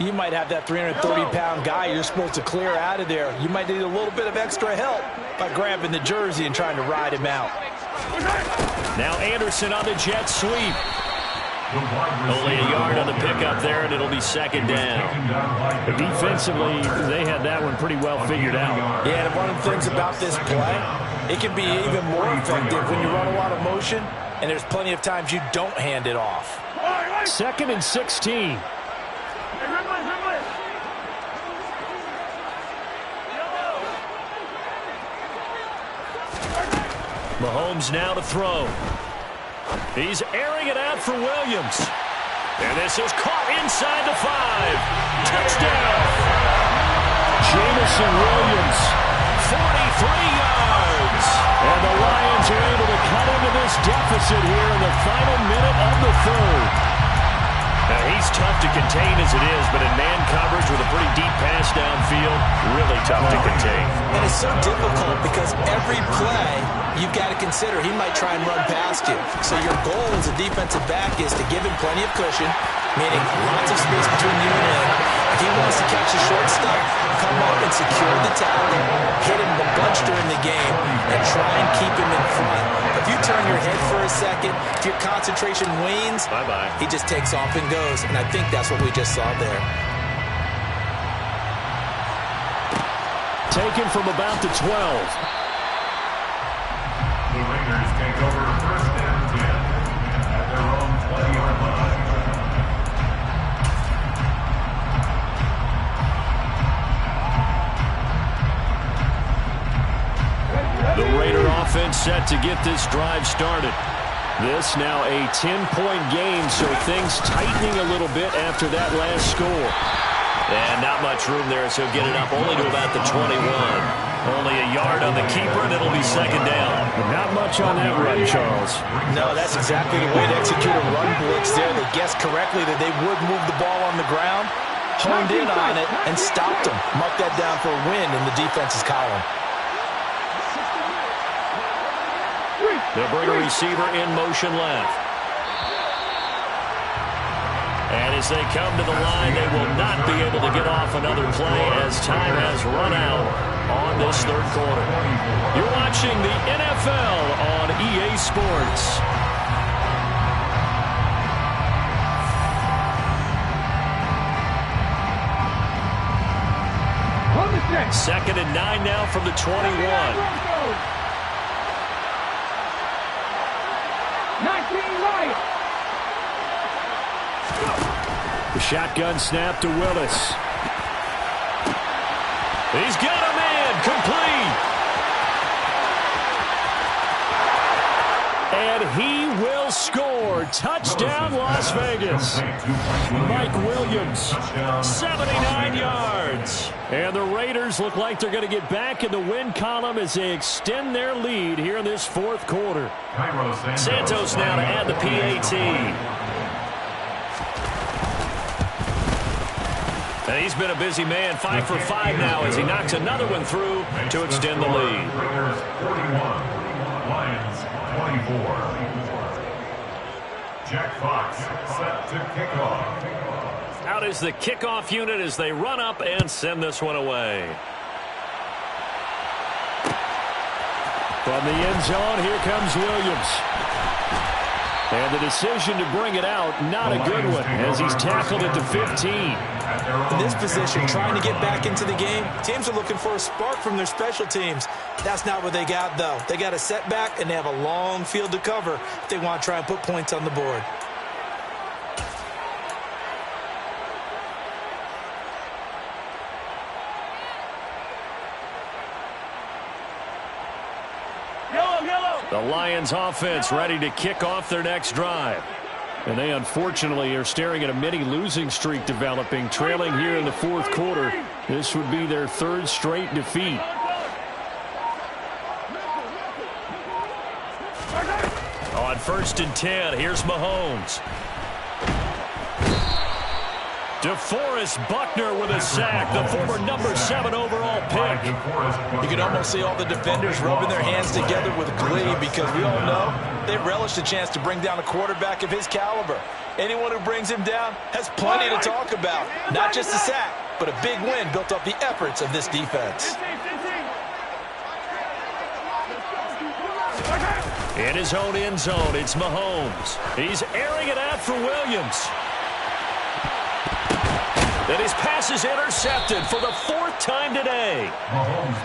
you might have that 330-pound guy you're supposed to clear out of there. You might need a little bit of extra help by grabbing the jersey and trying to ride him out. Now Anderson on the jet sweep. Only a yard on the pickup there, and it'll be 2nd down. Defensively, they had that one pretty well figured out. Yeah, and one of the things about this play, it can be even more effective when you run a lot of motion, and there's plenty of times you don't hand it off. 2nd and 16. Mahomes now to throw. He's airing it out for Williams. And this is caught inside the 5. Touchdown! Jameson Williams. 43 yards. And the Lions are able to cut into this deficit here in the final minute of the 3rd. Now, he's tough to contain as it is, but in man coverage with a pretty deep pass downfield, really tough to contain. And it's so difficult because every play you've got to consider he might try and run past you. So your goal as a defensive back is to give him plenty of cushion, meaning lots of space between you and him. If he wants to catch a short stuff, come up and secure the tackle, hit him a bunch during the game, and try and keep him in front. If you turn your head for a second, if your concentration wanes, he just takes off and goes. And I think that's what we just saw there. Taken from about the 12. The Raiders take over first and 10 at their own 20-yard line. The Raider offense set to get this drive started. This now a 10-point game, so things tightening a little bit after that last score. And not much room there, so get it up only to about the 21. Only a yard on the keeper, and it'll be 2nd down. Not much on that run, Charles. No, that's exactly the way to execute a run blitz there. They guessed correctly that they would move the ball on the ground, honed in on it, and stopped them. Mark that down for a win in the defense's column. They'll bring a receiver in motion left. And as they come to the line, they will not be able to get off another play as time has run out on this 3rd quarter. You're watching the NFL on EA Sports. Second and 9 now from the 21. The shotgun snap to Willis. He's got him in, complete. And he will score. Touchdown, Las Vegas. Mike Williams, 79 yards. And the Raiders look like they're going to get back in the win column as they extend their lead here in this 4th quarter. Santos now to add the PAT. And he's been a busy man, 5 for 5 now as he knocks another one through to extend the lead. Raiders 41, Lions 24. Jack Fox set to kick off. Out is the kickoff unit as they run up and send this one away. From the end zone, here comes Williams. And the decision to bring it out, not a good one, as he's tackled at the 15. In this position, trying to get back into the game, teams are looking for a spark from their special teams. That's not what they got, though. They got a setback, and they have a long field to cover if they want to try and put points on the board. The Lions offense ready to kick off their next drive. And they unfortunately are staring at a mini losing streak developing, trailing here in the fourth quarter. This would be their third straight defeat. On 1st and 10, here's Mahomes. DeForest Buckner with a sack, the former number 7 overall pick. You can almost see all the defenders rubbing their hands together with glee because we all know they relish the chance to bring down a quarterback of his caliber. Anyone who brings him down has plenty to talk about. Not just a sack, but a big win built off the efforts of this defense. In his own end zone, it's Mahomes. He's airing it out for Williams. And his pass is intercepted for the 4th time today.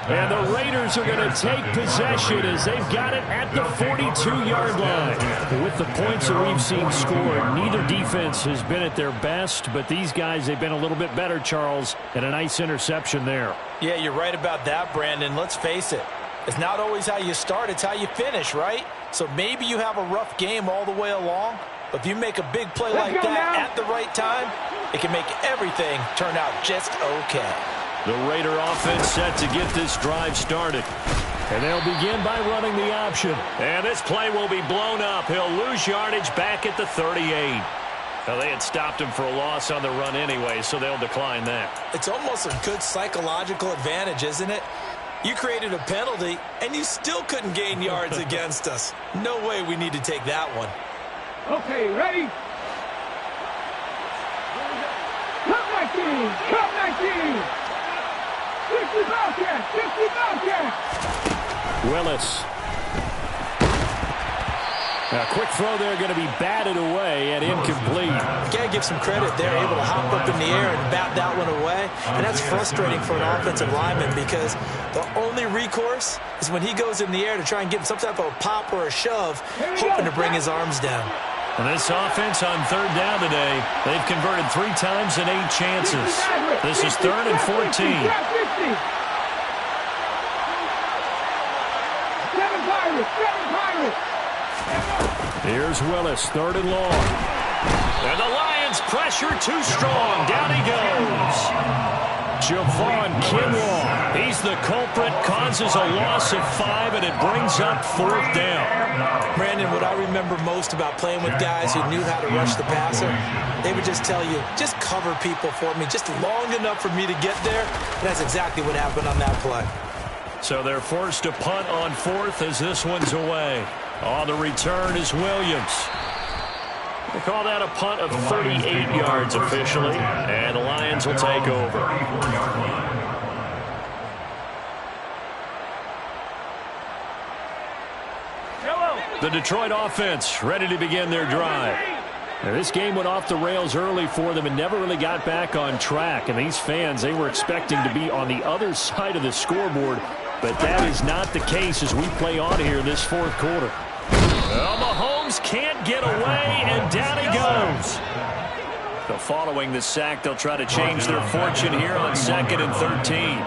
And the Raiders are going to take possession as they've got it at the 42-yard line. With the points that we've seen scored, neither defense has been at their best, but these guys, they've been a little bit better, Charles, and a nice interception there. Yeah, you're right about that, Brandon. Let's face it. It's not always how you start, it's how you finish, right? So maybe you have a rough game all the way along, but if you make a big play like that at the right time, it can make everything turn out just okay. The Raider offense set to get this drive started. And they'll begin by running the option. And this play will be blown up. He'll lose yardage back at the 38. Now, they had stopped him for a loss on the run anyway, so they'll decline that. It's almost a good psychological advantage, isn't it? You created a penalty, and you still couldn't gain yards against us. No way we need to take that one. Okay, ready? Come 19! Come 19! 60 Bobcats! 60 Bobcats! Willis. A quick throw there going to be batted away and incomplete. You got to give some credit. They're able to hop up in the air and bat that one away. And that's frustrating for an offensive lineman because the only recourse is when he goes in the air to try and get some type of a pop or a shove, hoping to bring his arms down. And this offense on 3rd down today, they've converted 3 times in 8 chances. This is 3rd and 14. 7 Pirates! Here's Willis, 3rd and long. And the Lions pressure too strong. Down he goes. Javon Kinlaw. He's the culprit, causes a loss of 5, and it brings up 4th down. Brandon, what I remember most about playing with guys who knew how to rush the passer, they would just tell you, just cover people for me, just long enough for me to get there. And that's exactly what happened on that play. So they're forced to punt on 4th as this one's away. On the return is Williams. They call that a punt of 38 yards officially, and the Lions will take over. The Detroit offense ready to begin their drive. Now, this game went off the rails early for them and never really got back on track. And these fans, they were expecting to be on the other side of the scoreboard, but that is not the case as we play on here in this 4th quarter. Well, Mahomes can't get away, and down he goes. So following the sack, they'll try to change their fortune here on 2nd and 13.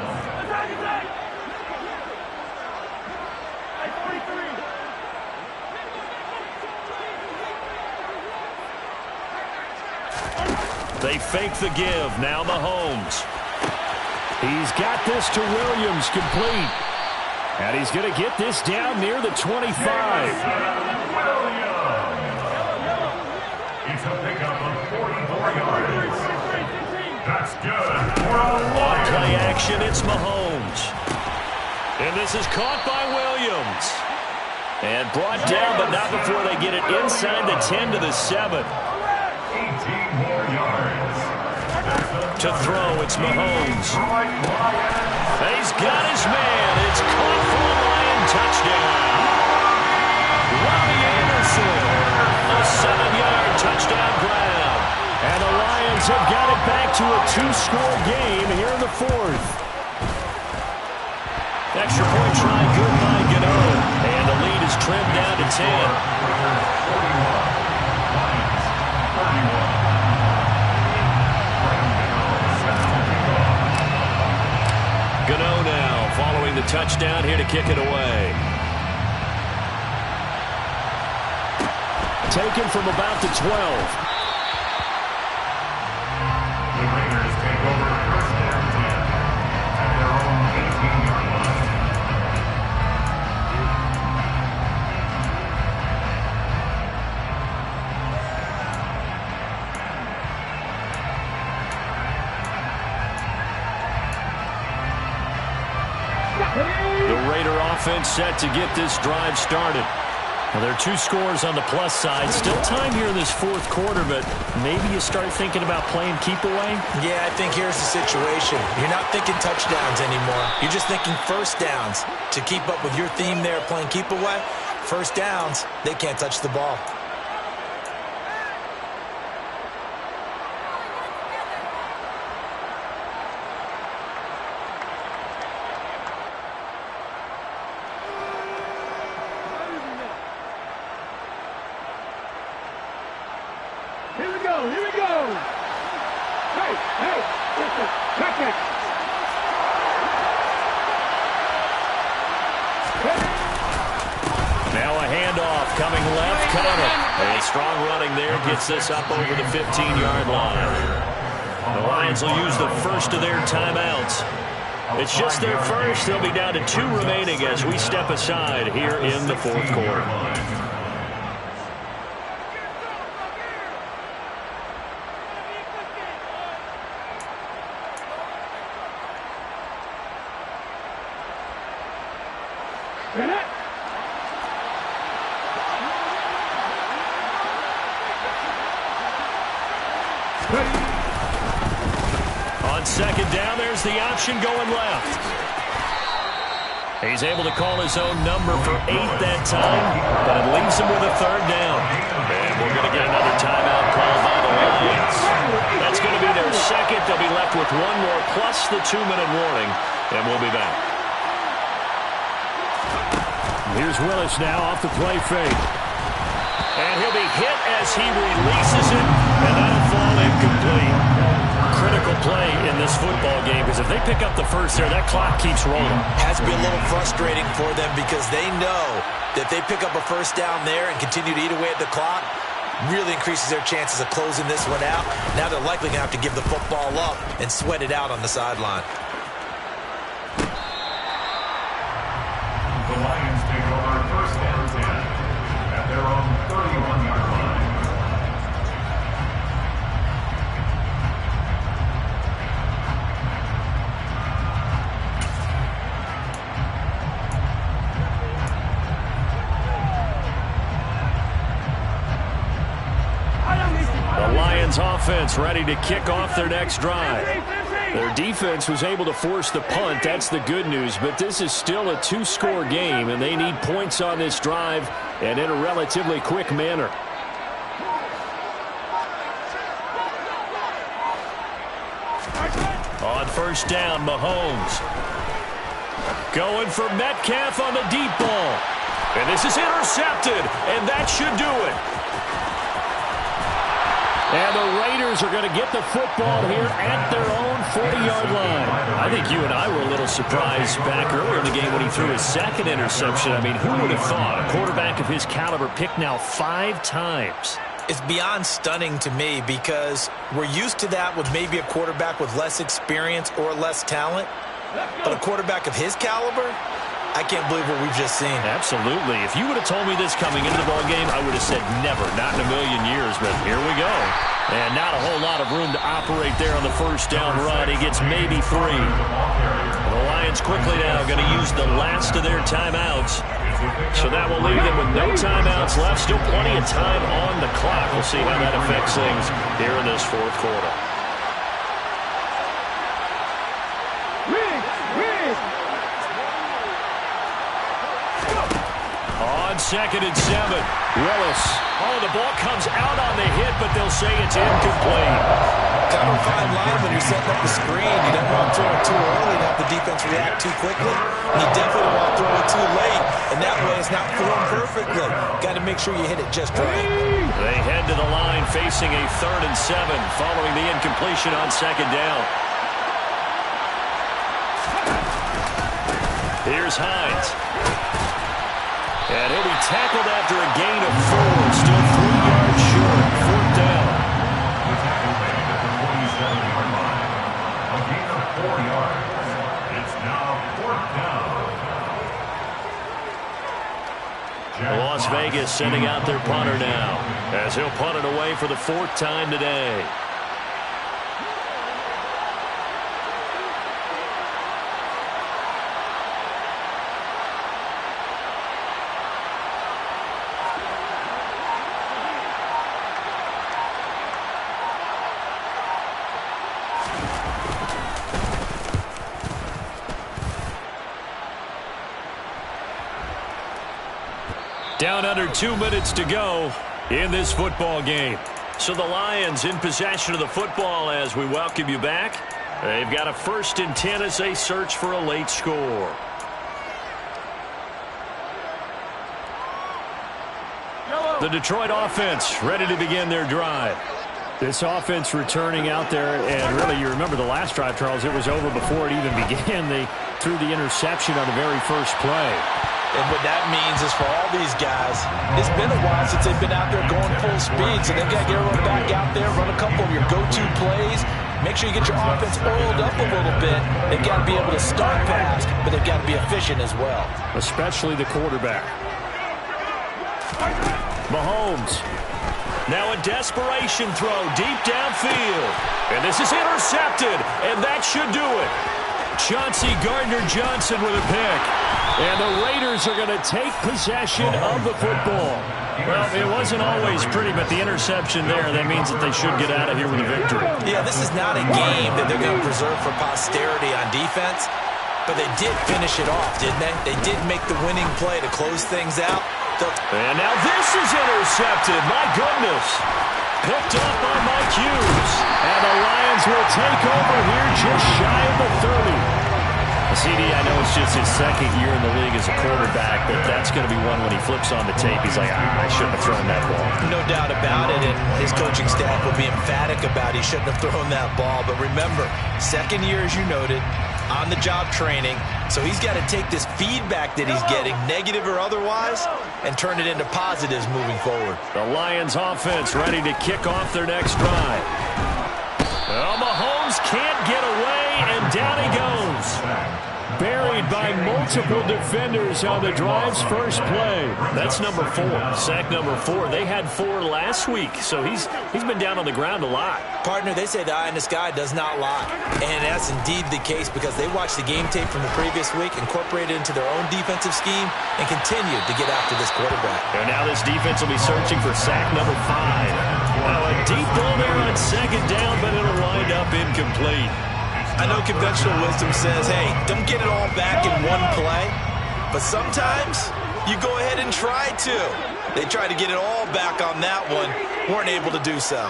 They fake the give. Now Mahomes. He's got this to Williams, complete. And he's going to get this down near the 25. It's a pickup of 44 yards. That's good. action. It's Mahomes. And this is caught by Williams. And brought down, but not before they get it inside the 10 to the 7. 18 more yards. To throw, it's Mahomes. He's got his man. It's caught for a Lion touchdown. Robbie Anderson, a 7-yard touchdown grab. And the Lions have got it back to a 2-score game here in the 4th. Extra point try, good by Gano. And the lead is trimmed down to 10. Gano now following the touchdown here to kick it away. Taken from about the 12. The Raiders take over first down 10 at their own 18-yard line. The Raider offense set to get this drive started. Now, there are 2 scores on the plus side. Still time here in this 4th quarter, but maybe you start thinking about playing keep away? Yeah, I think here's the situation. You're not thinking touchdowns anymore. You're just thinking first downs. To keep up with your theme there, playing keep away, first downs, they can't touch the ball. Here we go. Hey, listen, check it. Now a handoff coming left, Connor. And strong running there gets this up over the 15-yard line. The Lions will use the first of their timeouts. It's just their first. They'll be down to 2 remaining as we step aside here in the 4th quarter. On second down, there's the option going left. He's able to call his own number for 8 that time, but it leaves him with a 3rd down. And we're going to get another timeout called by the Lions. That's going to be their second. They'll be left with 1 more plus the 2-minute warning, and we'll be back. Here's Willis now off the play fake. And he'll be hit as he releases it, and that'll fall incomplete. Critical play in this football game, because if they pick up the first there, that clock keeps rolling. Has to be a little frustrating for them because they know that they pick up a first down there and continue to eat away at the clock, really increases their chances of closing this one out. Now they're likely going to have to give the football up and sweat it out on the sideline. The Lions take over first down 10 at their own 31-yard line. The Lions offense ready to kick off their next drive. Their defense was able to force the punt. That's the good news. But this is still a 2-score game, and they need points on this drive and in a relatively quick manner. On first down, Mahomes. Going for Metcalf on the deep ball. And this is intercepted, and that should do it. And the Raiders are going to get the football here at their own 40-yard line. I think you and I were a little surprised back earlier in the game when he threw his second interception. I mean, who would have thought a quarterback of his caliber picked now 5 times? It's beyond stunning to me because we're used to that with maybe a quarterback with less experience or less talent. But a quarterback of his caliber, I can't believe what we've just seen. Absolutely. If you would have told me this coming into the ball game, I would have said never, not in a million years. But here we go. And not a whole lot of room to operate there on the first down run. He gets maybe 3. The Lions quickly now going to use the last of their timeouts. So that will leave them with no timeouts left. Still plenty of time on the clock. We'll see how that affects things here in this fourth quarter. On 2nd and 7, Willis. Oh, the ball comes out on the hit, but they'll say it's incomplete. Kind of a fine line when you're setting up the screen. You don't want to throw it too early and have the defense react too quickly. And you definitely don't want to throw it too late. And that way it's not formed perfectly. Got to make sure you hit it just right. They head to the line facing a 3rd and 7 following the incompletion on 2nd down. Here's Hines. And he'll be tackled after a gain of 4. Still 3 yards short. 4th down. The tackle made at the 47-yard line. A gain of 4 yards. It's now 4th down. Las Vegas sending out their punter now, as he'll punt it away for the 4th time today. Down under 2 minutes to go in this football game. So the Lions in possession of the football as we welcome you back. They've got a 1st and 10 as they search for a late score. The Detroit offense ready to begin their drive. This offense returning out there, and really you remember the last drive, Charles, it was over before it even began. They threw the interception on the very first play. And what that means is for all these guys, it's been a while since they've been out there going full speed, so they've got to get everyone back out there, run a couple of your go-to plays, make sure you get your offense oiled up a little bit. They've got to be able to start fast, but they've got to be efficient as well. Especially the quarterback. Mahomes. Now a desperation throw deep downfield. And this is intercepted, and that should do it. Chauncey Gardner-Johnson with a pick. And the Raiders are going to take possession of the football. Well, it wasn't always pretty, but the interception there, that means that they should get out of here with a victory. Yeah, this is not a game that they're going to preserve for posterity on defense, but they did finish it off, didn't they? They did make the winning play to close things out. And now this is intercepted. My goodness. Picked up by Mike Hughes. And the Lions will take over here just shy of the 30. CD, I know it's just his 2nd year in the league as a quarterback, but that's going to be one when he flips on the tape. He's like, I shouldn't have thrown that ball. No doubt about it, and his coaching staff will be emphatic about he shouldn't have thrown that ball. But remember, 2nd year, as you noted, on-the-job training, so he's got to take this feedback that he's getting, negative or otherwise, and turn it into positives moving forward. The Lions offense ready to kick off their next drive. Well, Mahomes can't get away, and down he goes. Buried by multiple defenders on the drive's first play. That's number 4. Sack number 4. They had 4 last week, so he's been down on the ground a lot. Partner, they say the eye in the sky does not lie. And that's indeed the case because they watched the game tape from the previous week, incorporated it into their own defensive scheme, and continued to get after this quarterback. And now this defense will be searching for sack number 5. Now a deep ball there on 2nd down, but it'll wind up incomplete. I know conventional wisdom says, hey, don't get it all back in one play. But sometimes you go ahead and try to. They tried to get it all back on that one. Weren't able to do so.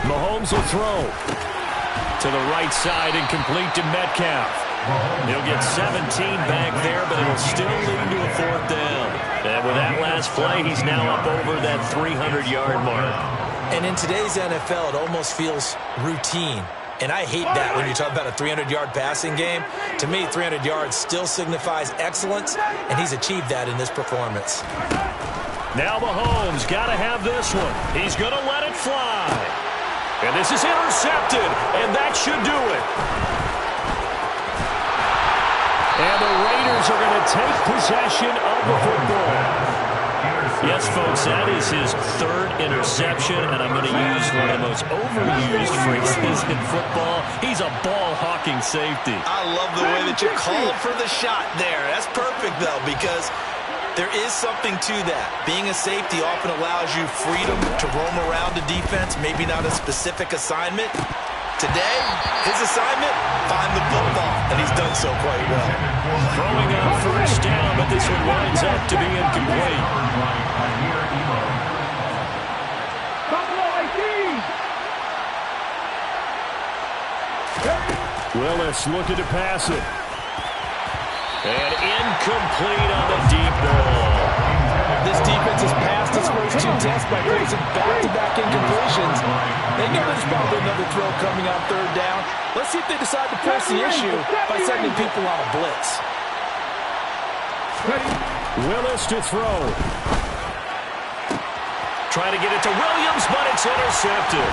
Mahomes will throw to the right side and complete to Metcalf. He'll get 17 back there, but it'll still lead to a 4th down. And with that last play, he's now up over that 300-yard mark. And in today's NFL, it almost feels routine. And I hate that when you talk about a 300-yard passing game. To me, 300 yards still signifies excellence, and he's achieved that in this performance. Now Mahomes got to have this one. He's going to let it fly. And this is intercepted, and that should do it. And the Raiders are going to take possession of the football. Yes, folks, that is his third interception, and I'm going to use one of the most overused phrases in football. He's a ball-hawking safety. I love the way that you called for the shot there. That's perfect, though, because there is something to that. Being a safety often allows you freedom to roam around the defense, maybe not a specific assignment. Today, his assignment, find the football, and he's done so quite well. Throwing on first down, but this one winds up to be incomplete. Willis looking to pass it. And incomplete on the deep ball. This defense has passed its first two tests by producing back-to-back incompletions. They know there's probably another throw coming on third down. Let's see if they decide to press the issue by sending people on a blitz. Willis to throw. Trying to get it to Williams, but it's intercepted.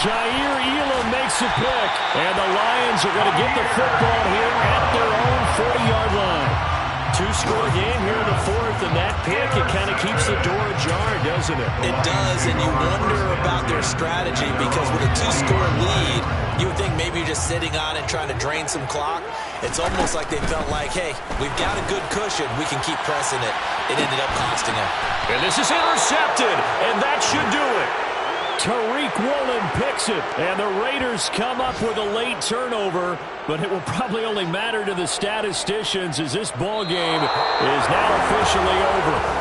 Jair Elam makes a pick, and the Lions are going to get the football here at their own 40-yard line. Two-score game here in the fourth, and that pick, it kind of keeps the door ajar, doesn't it? It does, and you wonder about their strategy, because with a two-score lead, you would think maybe you're just sitting on it trying to drain some clock. It's almost like they felt like, hey, we've got a good cushion. We can keep pressing it. It ended up costing them. And this is intercepted, and that should do it. Tariq Woolen picks it, and the Raiders come up with a late turnover, but it will probably only matter to the statisticians as this ball game is now officially over.